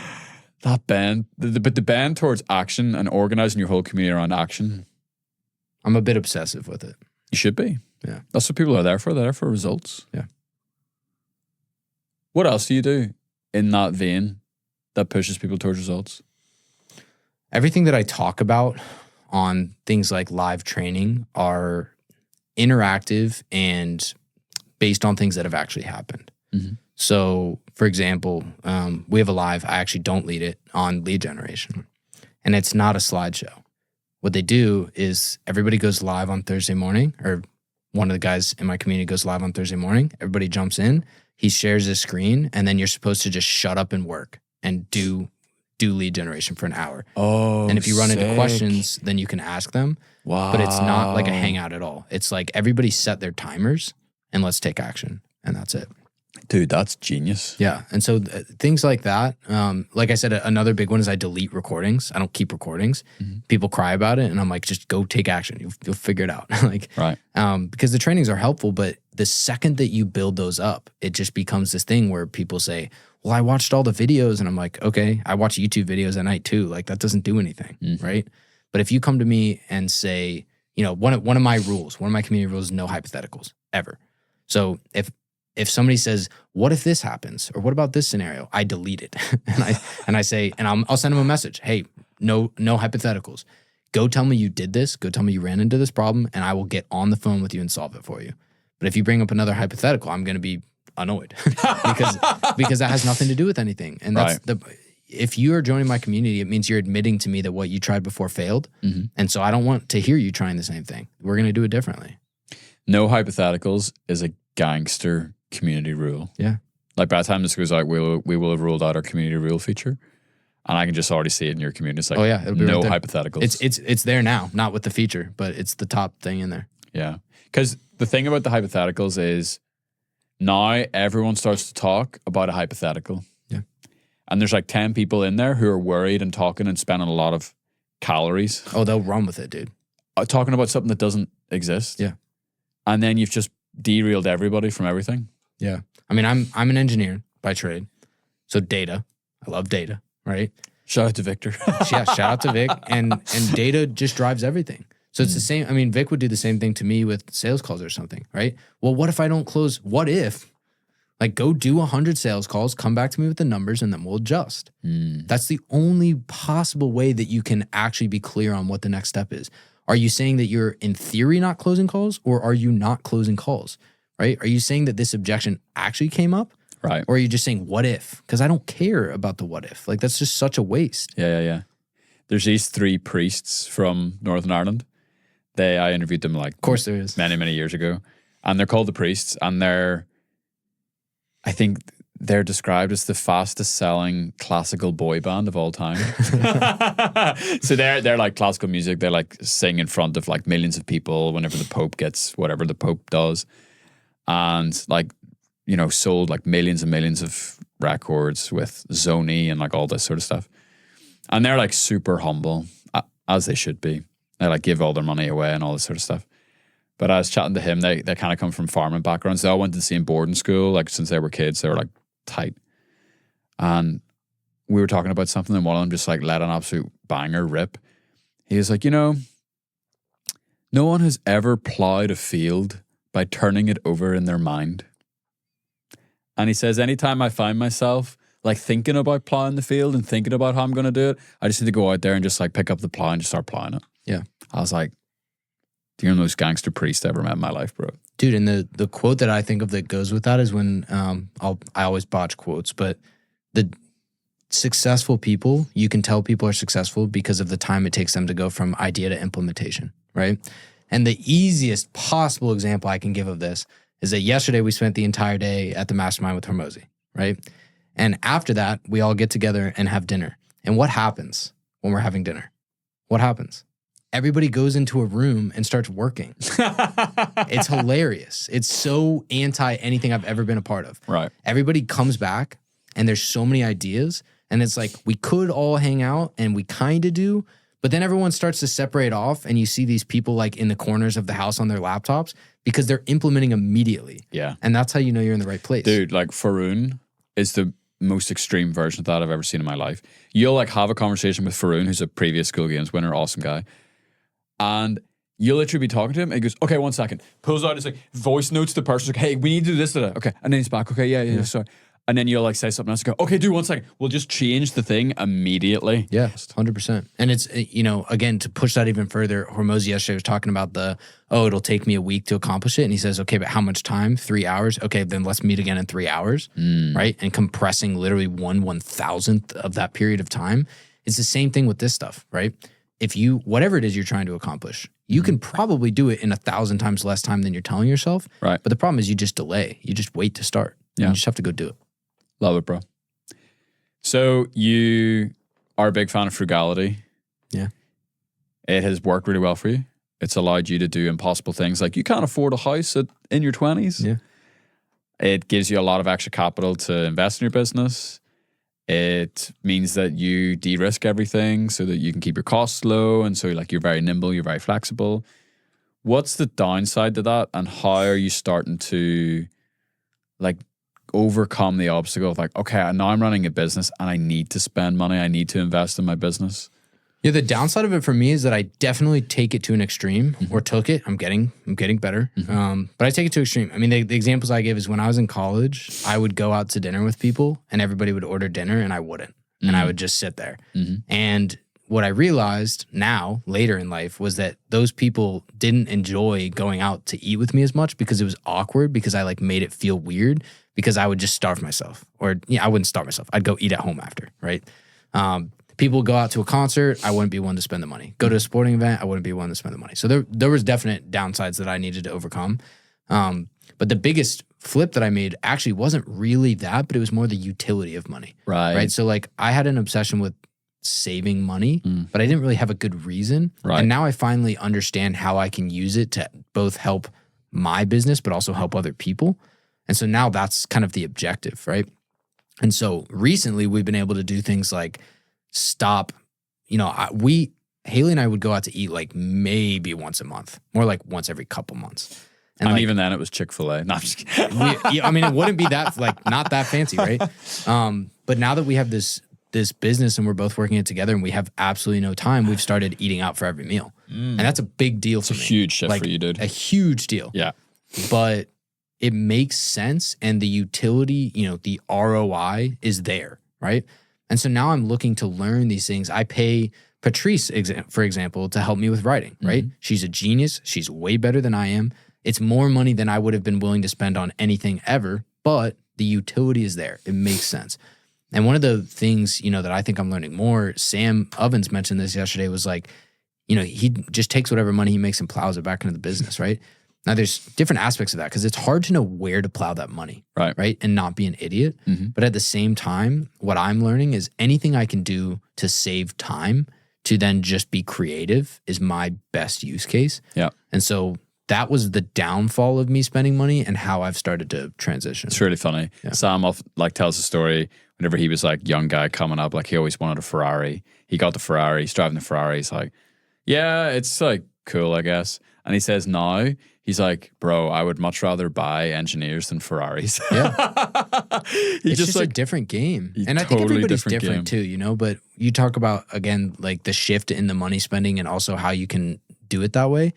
That bend, but the bend towards action and organizing your whole community around action. I'm a bit obsessive with it. You should be. Yeah. That's what people are there for. They're there for results. Yeah. What else do you do in that vein that pushes people towards results? Everything that I talk about on things like live training are interactive and based on things that have actually happened. Mm-hmm. So, for example, we have a live, I actually don't lead it, on lead generation. And it's not a slideshow. What they do is everybody goes live on Thursday morning, or one of the guys in my community goes live on Thursday morning. Everybody jumps in, he shares his screen, and then you're supposed to just shut up and work and do lead generation for an hour. Oh, and if you run into sick. questions, then you can ask them. Wow. But it's not like a hangout at all. It's like everybody set their timers and let's take action. And that's it. Dude, that's genius. Yeah. And so things like that, like I said, another big one is I delete recordings. I don't keep recordings. Mm-hmm. People cry about it and I'm like, just go take action. You'll figure it out. Like, right. Because the trainings are helpful, but the second that you build those up, it just becomes this thing where people say, well, I watched all the videos, and I'm like, okay, I watch YouTube videos at night too. Like, that doesn't do anything, right? But if you come to me and say, one of my rules, one of my community rules is no hypotheticals ever. So if somebody says, what if this happens? Or what about this scenario? I delete it. and I say, and I'll send them a message. Hey, no hypotheticals. Go tell me you did this. Go tell me you ran into this problem, and I will get on the phone with you and solve it for you. But if you bring up another hypothetical, I'm going to be annoyed because that has nothing to do with anything. And that's if you are joining my community, it means you're admitting to me that what you tried before failed. Mm-hmm. And so I don't want to hear you trying the same thing. We're going to do it differently. No hypotheticals is a gangster community rule. Yeah. Like, by the time this goes out, we will have rolled out our community rule feature. And I can just already see it in your community. It's like, it'll be no right hypotheticals. It's there now, not with the feature, but it's the top thing in there. Yeah. Because the thing about the hypotheticals is now everyone starts to talk about a hypothetical. Yeah. And there's like 10 people in there who are worried and talking and spending a lot of calories. Oh, they'll run with it, dude. Talking about something that doesn't exist. Yeah. And then you've just derailed everybody from everything. Yeah. I mean, I'm an engineer by trade. So data, I love data, right? Shout out to Victor. Yeah, shout out to Vic. And data just drives everything. So it's the same. I mean, Vic would do the same thing to me with sales calls or something, right? Well, what if I don't close? What if, like, go do 100 sales calls, come back to me with the numbers, and then we'll adjust. That's the only possible way that you can actually be clear on what the next step is. Are you saying that you're, in theory, not closing calls, or are you not closing calls, right? Are you saying that this objection actually came up? Right. Or are you just saying, what if? Because I don't care about the what if. Like, that's just such a waste. Yeah. There's these 3 priests from Northern Ireland. I interviewed them like, of course there is, many years ago. And they're called the Priests. And I think they're described as the fastest selling classical boy band of all time. So they're like classical music. They like sing in front of like millions of people whenever the Pope gets whatever the Pope does. And like, you know, sold like millions and millions of records with Zony and like all this sort of stuff. And they're like super humble, as they should be. They like give all their money away and all this sort of stuff. But I was chatting to him, they kind of come from farming backgrounds. They all went to the same boarding school, like since they were kids, they were like tight. And we were talking about something and one of them just like let an absolute banger rip. He was like, you know, no one has ever plowed a field by turning it over in their mind. And he says, anytime I find myself like thinking about plowing the field and thinking about how I'm going to do it, I just need to go out there and just like pick up the plow and just start plowing it. Yeah. I was like, you're the most gangster priest I ever met in my life, bro. Dude, and the quote that I think of that goes with that is when I always botch quotes, but the successful people, you can tell people are successful because of the time it takes them to go from idea to implementation, right? And the easiest possible example I can give of this is that yesterday we spent the entire day at the mastermind with Hormozy, right? And after that, we all get together and have dinner. And what happens when we're having dinner? What happens? Everybody goes into a room and starts working. It's hilarious. It's so anti anything I've ever been a part of. Right. Everybody comes back and there's so many ideas. And it's like, we could all hang out and we kind of do, but then everyone starts to separate off and you see these people like in the corners of the house on their laptops because they're implementing immediately. Yeah. And that's how you know you're in the right place. Dude, like Faroon is the most extreme version of that I've ever seen in my life. You'll like have a conversation with Faroon, who's a previous School Games winner, awesome guy. And you'll literally be talking to him and he goes, okay, 1 second. Pulls out his like voice notes to the person, like, hey, we need to do this today. Okay. And then he's back. Okay, yeah, sorry. And then you'll like say something else and go, okay, dude, 1 second. We'll just change the thing immediately. Yeah, 100%. And it's, you know, again, to push that even further, Hormozy yesterday was talking about it'll take me a week to accomplish it. And he says, okay, but how much time? 3 hours? Okay, then let's meet again in 3 hours, right? And compressing literally 1/1000th of that period of time. It's the same thing with this stuff, right? If you, whatever it is you're trying to accomplish, you can probably do it in 1,000 times less time than you're telling yourself. Right. But the problem is you just delay. You just wait to start. Yeah. You just have to go do it. Love it, bro. So you are a big fan of Frugality. Yeah. It has worked really well for you. It's allowed you to do impossible things like you can't afford a house in your 20s. Yeah. It gives you a lot of extra capital to invest in your business. It means that you de-risk everything so that you can keep your costs low. And so like you're very nimble, you're very flexible. What's the downside to that? And how are you starting to like overcome the obstacle of like, okay, now I'm running a business and I need to spend money. I need to invest in my business. Yeah, the downside of it for me is that I definitely take it to an extreme or took it. I'm getting better. But I take it to extreme. I mean, the examples I give is when I was in college, I would go out to dinner with people and everybody would order dinner and I wouldn't. And I would just sit there. And what I realized now, later in life, was that those people didn't enjoy going out to eat with me as much because it was awkward, because I like made it feel weird, because I would just starve myself. Or, yeah, I wouldn't starve myself. I'd go eat at home after, right? People go out to a concert, I wouldn't be one to spend the money. Go to a sporting event, I wouldn't be one to spend the money. So there was definite downsides that I needed to overcome. But the biggest flip that I made actually wasn't really that, but it was more the utility of money. Right. So like I had an obsession with saving money, but I didn't really have a good reason. Right. And now I finally understand how I can use it to both help my business, but also help other people. And so now that's kind of the objective, right? And so recently we've been able to do things like stop, Haley and I would go out to eat like maybe once a month, more like once every couple months. And like, even then it was Chick-fil-A. No, I'm just kidding. I mean, it wouldn't be that, like, not that fancy, right? But now that we have this business and we're both working it together and we have absolutely no time, we've started eating out for every meal. And that's a big deal for me. It's a huge shift for you, dude. A huge deal. Yeah. But it makes sense, and the utility, the ROI is there, right? And so now I'm looking to learn these things. I pay Patrice, for example, to help me with writing, right? She's a genius. She's way better than I am. It's more money than I would have been willing to spend on anything ever, but the utility is there. It makes sense. And one of the things, that I think I'm learning more, Sam Ovens mentioned this yesterday, was like, he just takes whatever money he makes and plows it back into the business, right? Now, there's different aspects of that because it's hard to know where to plow that money, right? And not be an idiot. But at the same time, what I'm learning is anything I can do to save time to then just be creative is my best use case. Yeah. And so that was the downfall of me spending money and how I've started to transition. It's really funny. Yeah. Sam tells a story whenever he was like young guy coming up, like he always wanted a Ferrari. He got the Ferrari, he's driving the Ferrari. He's like, yeah, it's like cool, I guess. And he says now, he's like, bro, I would much rather buy engineers than Ferraris. Yeah. It's just a different game. And I think everybody's different too, but you talk about, again, like the shift in the money spending and also how you can do it that way.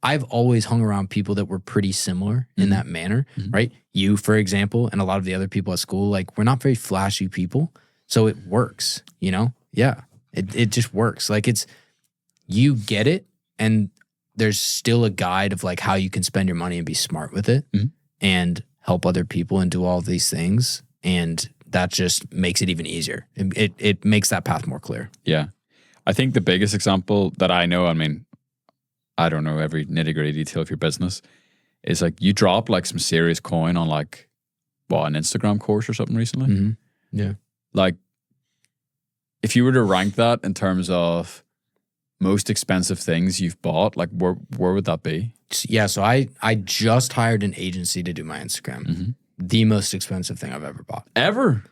I've always hung around people that were pretty similar in that manner, right? You, for example, and a lot of the other people at school, like we're not very flashy people. So it works, Yeah, it just works. Like you get it, and there's still a guide of like how you can spend your money and be smart with it and help other people and do all of these things. And that just makes it even easier. It makes that path more clear. Yeah. I think the biggest example that I know, I don't know every nitty-gritty detail of your business, is like you drop like some serious coin on like, an Instagram course or something recently. Yeah. Like if you were to rank that in terms of most expensive things you've bought, like where would that be? Yeah, so I just hired an agency to do my Instagram. The most expensive thing I've ever bought. Ever?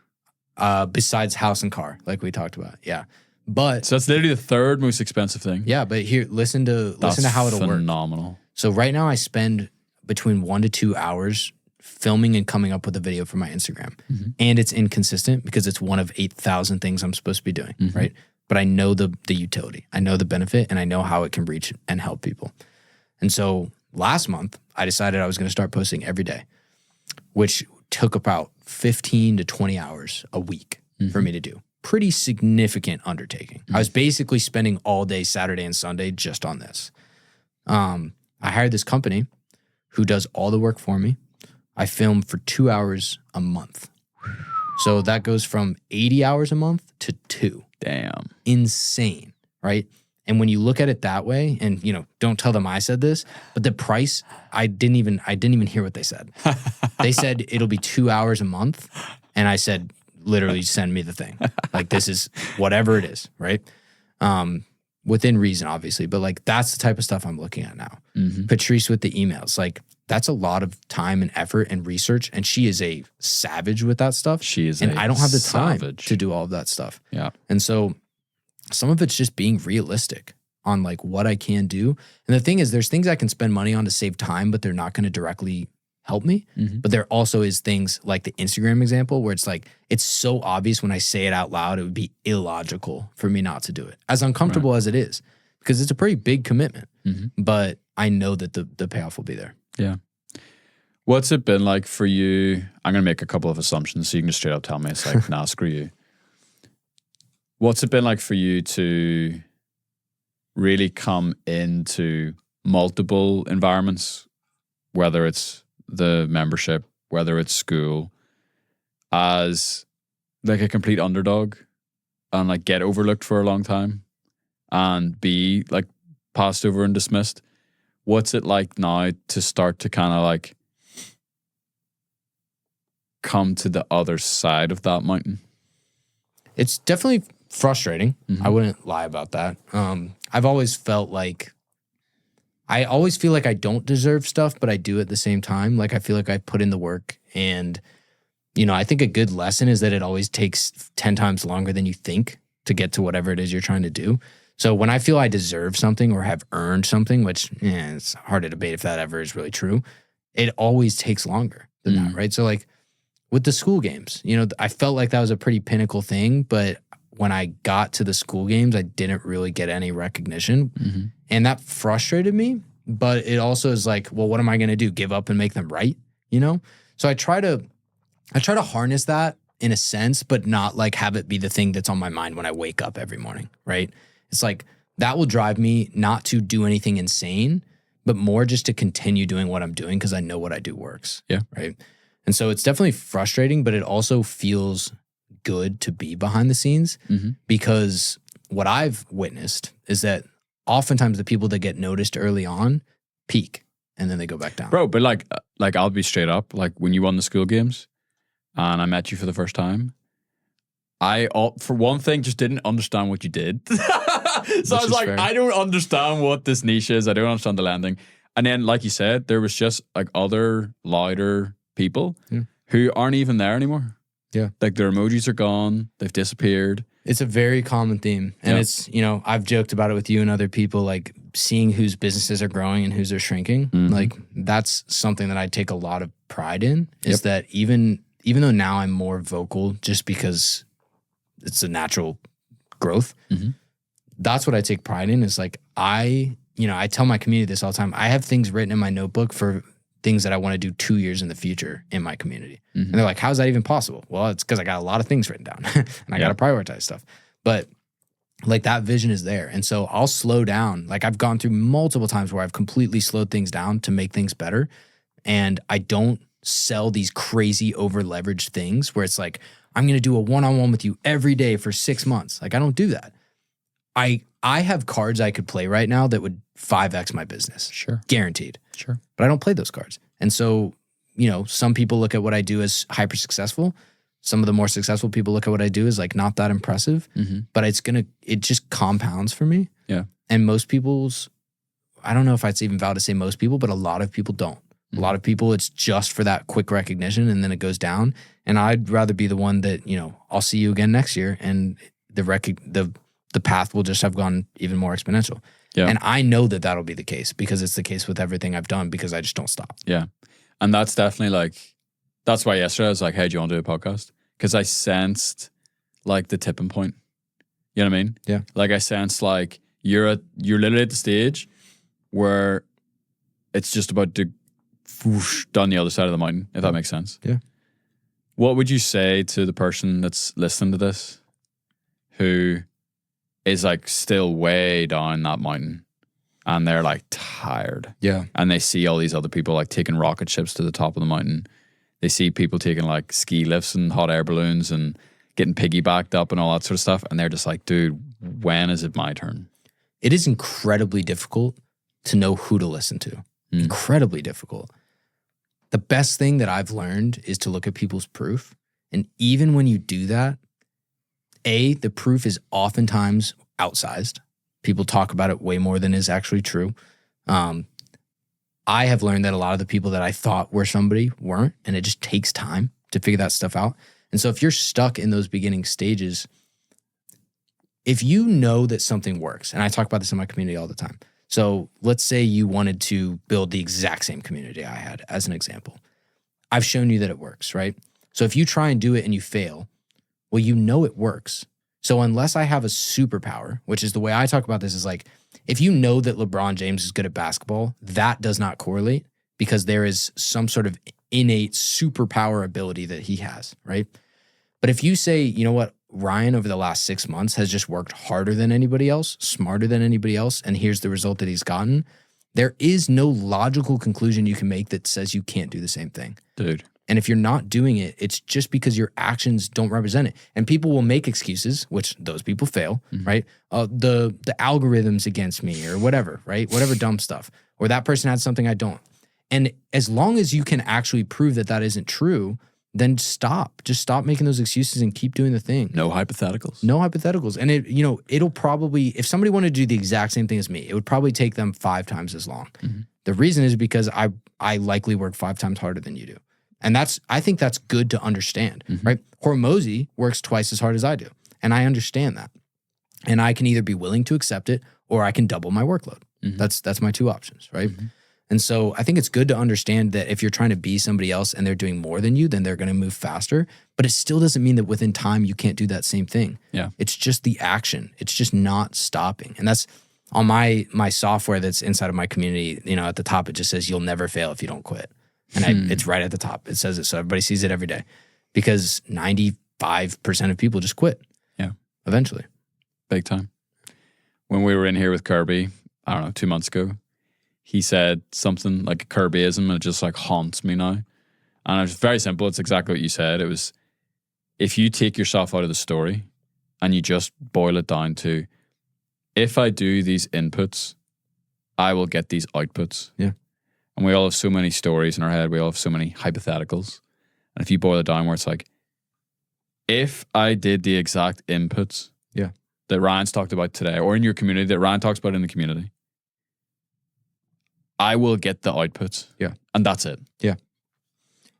Besides house and car, like we talked about. Yeah. But so that's literally the third most expensive thing. Yeah, but here, listen to how it'll work. Phenomenal. So right now I spend between 1 to 2 hours filming and coming up with a video for my Instagram. And it's inconsistent because it's one of 8,000 things I'm supposed to be doing, right? But I know the utility, I know the benefit, and I know how it can reach and help people. And so last month, I decided I was going to start posting every day, which took about 15 to 20 hours a week for me to do. Pretty significant undertaking. I was basically spending all day Saturday and Sunday just on this. I hired this company who does all the work for me. I film for 2 hours a month. So that goes from 80 hours a month to 2. Damn. Insane, right? And when you look at it that way, and don't tell them I said this, but the price, I didn't even hear what they said. They said it'll be 2 hours a month, and I said, literally send me the thing. Like this is whatever it is, right? Within reason, obviously, but like that's the type of stuff I'm looking at now. Patrice with the emails, like that's a lot of time and effort and research, and she is a savage with that stuff. She is, and I don't have the time to do all of that stuff. Yeah, and so some of it's just being realistic on like what I can do. And the thing is, there's things I can spend money on to save time, but they're not going to directly help me. But there also is things like the Instagram example where it's like, it's so obvious when I say it out loud, it would be illogical for me not to do it, as uncomfortable as it is, because it's a pretty big commitment. But I know that the payoff will be there. Yeah. What's it been like for you? I'm going to make a couple of assumptions so you can just straight up tell me. It's like, nah, screw you. What's it been like for you to really come into multiple environments, whether it's the membership, whether it's school, as like a complete underdog and like get overlooked for a long time and be like passed over and dismissed? What's it like now to start to kind of like come to the other side of that mountain? It's definitely frustrating. I wouldn't lie about that. I've always felt like, I always feel like I don't deserve stuff, but I do at the same time. Like I feel like I put in the work, and I think a good lesson is that it always takes 10 times longer than you think to get to whatever it is you're trying to do. So when I feel I deserve something or have earned something, which it's hard to debate if that ever is really true, it always takes longer than that, right? So like with the Skool games, I felt like that was a pretty pinnacle thing, but when I got to the Skool games, I didn't really get any recognition. Mm-hmm. And that frustrated me, but it also is like, well, what am I going to do? Give up and make them right? So I try to harness that in a sense, but not like have it be the thing that's on my mind when I wake up every morning, right? It's like that will drive me not to do anything insane, but more just to continue doing what I'm doing because I know what I do works. Yeah. Right. And so it's definitely frustrating, but it also feels good to be behind the scenes because what I've witnessed is that oftentimes the people that get noticed early on peak and then they go back down. Bro, but like I'll be straight up. Like when you won the Skool games and I met you for the first time, I, for one thing, just didn't understand what you did. So I was like, fair. I don't understand what this niche is. I don't understand the landing. And then, like you said, there was just like other louder people who aren't even there anymore. Yeah. Like their emojis are gone. They've disappeared. It's a very common theme. And it's, I've joked about it with you and other people, like seeing whose businesses are growing and whose are shrinking. Like that's something that I take a lot of pride in is that even though now I'm more vocal just because it's a natural growth, that's what I take pride in is like, I tell my community this all the time. I have things written in my notebook for things that I want to do 2 years in the future in my community. And they're like, how's that even possible? Well, it's because I got a lot of things written down and I got to prioritize stuff. But like that vision is there. And so I'll slow down. Like I've gone through multiple times where I've completely slowed things down to make things better. And I don't sell these crazy over leveraged things where it's like, I'm going to do a one-on-one with you every day for 6 months. Like I don't do that. I have cards I could play right now that would 5x my business. Sure. Guaranteed. Sure. But I don't play those cards. And so, some people look at what I do as hyper successful. Some of the more successful people look at what I do as like not that impressive, but it just compounds for me. Yeah. And most people's, I don't know if it's even valid to say most people, but a lot of people don't. A lot of people, it's just for that quick recognition and then it goes down. And I'd rather be the one that, I'll see you again next year and the path will just have gone even more exponential. Yeah. And I know that that'll be the case because it's the case with everything I've done because I just don't stop. Yeah. And that's definitely that's why yesterday I was like, hey, do you want to do a podcast? Because I sensed like the tipping point. You know what I mean? Yeah. Like I sensed like you're literally at the stage where it's just about to whoosh down the other side of the mountain, if that makes sense. Yeah. What would you say to the person that's listening to this who is like still way down that mountain and they're like tired? Yeah. And they see all these other people like taking rocket ships to the top of the mountain. They see people taking like ski lifts and hot air balloons and getting piggybacked up and all that sort of stuff. And they're just like, dude, when is it my turn? It is incredibly difficult to know who to listen to. Incredibly difficult. The best thing that I've learned is to look at people's proof. And even when you do that, the proof is oftentimes outsized. People talk about it way more than is actually true. I have learned that a lot of the people that I thought were somebody weren't, and it just takes time to figure that stuff out. And so if you're stuck in those beginning stages, if you know that something works, and I talk about this in my community all the time. So let's say you wanted to build the exact same community I had as an example. I've shown you that it works, right? So if you try and do it and you fail, well, you know it works. So unless I have a superpower, which is the way I talk about this is like, if you know that LeBron James is good at basketball, that does not correlate because there is some sort of innate superpower ability that he has, right? But if you say, you know what, Ryan over the last 6 months has just worked harder than anybody else, smarter than anybody else, and here's the result that he's gotten, there is no logical conclusion you can make that says you can't do the same thing. Dude. And if you're not doing it, it's just because your actions don't represent it. And people will make excuses, which those people fail, right? The algorithm's against me or whatever, right? Whatever dumb stuff. Or that person had something I don't. And as long as you can actually prove that that isn't true, then stop. Just stop making those excuses and keep doing the thing. No hypotheticals. No hypotheticals. And it'll probably, if somebody wanted to do the exact same thing as me, it would probably take them 5 times as long. The reason is because I likely work 5 times harder than you do. And I think that's good to understand, right? Hormozy works twice as hard as I do. And I understand that. And I can either be willing to accept it or I can double my workload. That's my 2 options, right? And so I think it's good to understand that if you're trying to be somebody else and they're doing more than you, then they're going to move faster. But it still doesn't mean that within time you can't do that same thing. Yeah. It's just the action. It's just not stopping. And that's on my software that's inside of my community, you know, at the top, it just says you'll never fail if you don't quit. And it's right at the top. It says it so everybody sees it every day because 95% of people just quit. Yeah. Eventually. Big time. When we were in here with Kirby, I don't know, 2 months ago, he said something like a Kirbyism, and it just like haunts me now. And it's very simple. It's exactly what you said. It was, if you take yourself out of the story and you just boil it down to, if I do these inputs, I will get these outputs. Yeah. And we all have so many stories in our head. We all have so many hypotheticals. And if you boil it down where it's like, if I did the exact inputs that Ryan's talked about today, or in your community that Ryan talks about in the community, I will get the outputs. Yeah. And that's it. Yeah.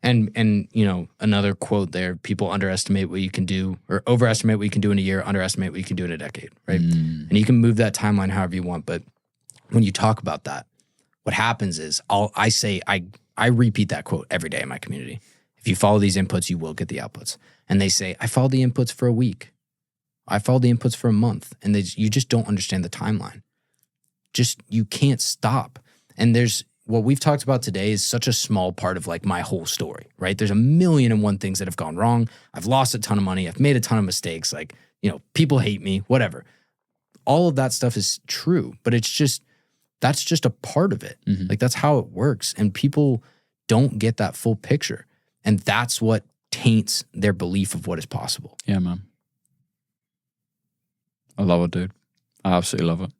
And you know, another quote there, people underestimate what you can do, or overestimate what you can do in a year, underestimate what you can do in a decade, right? And you can move that timeline however you want. But when you talk about that, what happens is I repeat that quote every day in my community. If you follow these inputs, you will get the outputs. And they say, I followed the inputs for a week. I followed the inputs for a month. And you just don't understand the timeline. You can't stop. And what we've talked about today is such a small part of like my whole story, right? There's 1,000,001 things that have gone wrong. I've lost a ton of money. I've made a ton of mistakes. Like, you know, people hate me, whatever. All of that stuff is true, but that's just a part of it. Mm-hmm. Like that's how it works. And people don't get that full picture. And that's what taints their belief of what is possible. Yeah, man. I love it, dude. I absolutely love it.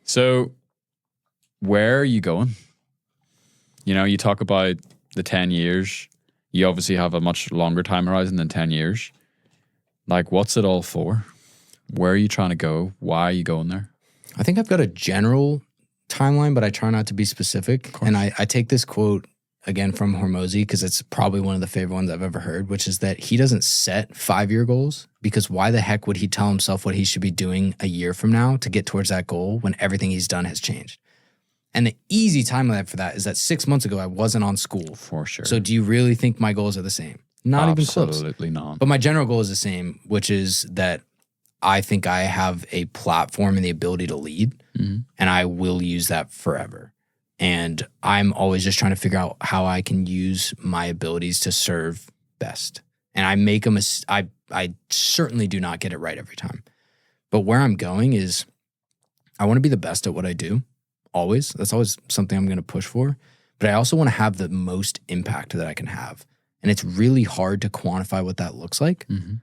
So, where are you going? You know, you talk about the 10 years. You obviously have a much longer time horizon than 10 years. Like, what's it all for? Where are you trying to go? Why are you going there? I think I've got a general timeline, but I try not to be specific. And I take this quote again from Hormozy because it's probably one of the favorite ones I've ever heard, which is that he doesn't set 5-year goals because why the heck would he tell himself what he should be doing a year from now to get towards that goal when everything he's done has changed? And the easy timeline for that is that 6 months ago, I wasn't on Skool. For sure. So do you really think my goals are the same? Not even close. Absolutely not. But my general goal is the same, which is that I think I have a platform and the ability to lead, and I will use that forever. And I'm always just trying to figure out how I can use my abilities to serve best. And I make a mistake. I certainly do not get it right every time. But where I'm going is I want to be the best at what I do, always. That's always something I'm going to push for. But I also want to have the most impact that I can have. And it's really hard to quantify what that looks like. Mm-hmm.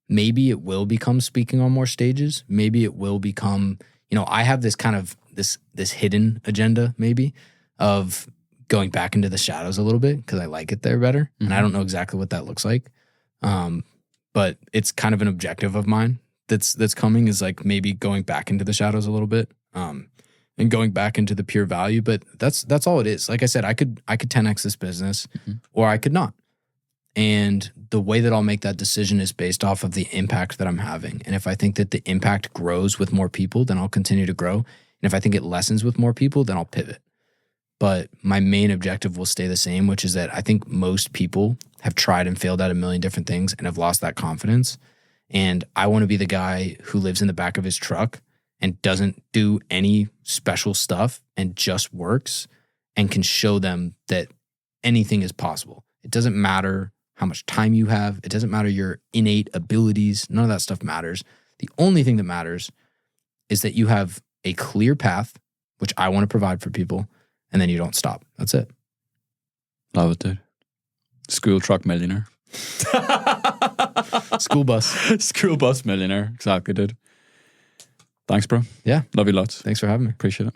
Maybe it will become speaking on more stages. Maybe it will become, you know, I have this kind of this hidden agenda maybe of going back into the shadows a little bit because I like it there better. Mm-hmm. And I don't know exactly what that looks like. But it's kind of an objective of mine that's coming is like maybe going back into the shadows a little bit. And going back into the pure value, but that's all it is. Like I said, I could 10x this business, or I could not. And the way that I'll make that decision is based off of the impact that I'm having. And if I think that the impact grows with more people, then I'll continue to grow. And if I think it lessens with more people, then I'll pivot. But my main objective will stay the same, which is that I think most people have tried and failed at a million different things and have lost that confidence. And I want to be the guy who lives in the back of his truck and doesn't do any special stuff and just works and can show them that anything is possible. It doesn't matter how much time you have. It doesn't matter your innate abilities. None of that stuff matters. The only thing that matters is that you have a clear path, which I want to provide for people, and then you don't stop. That's it. Love it, dude. School truck millionaire. School bus. School bus millionaire. Exactly, dude. Thanks, bro. Yeah. Love you lots. Thanks for having me. Appreciate it.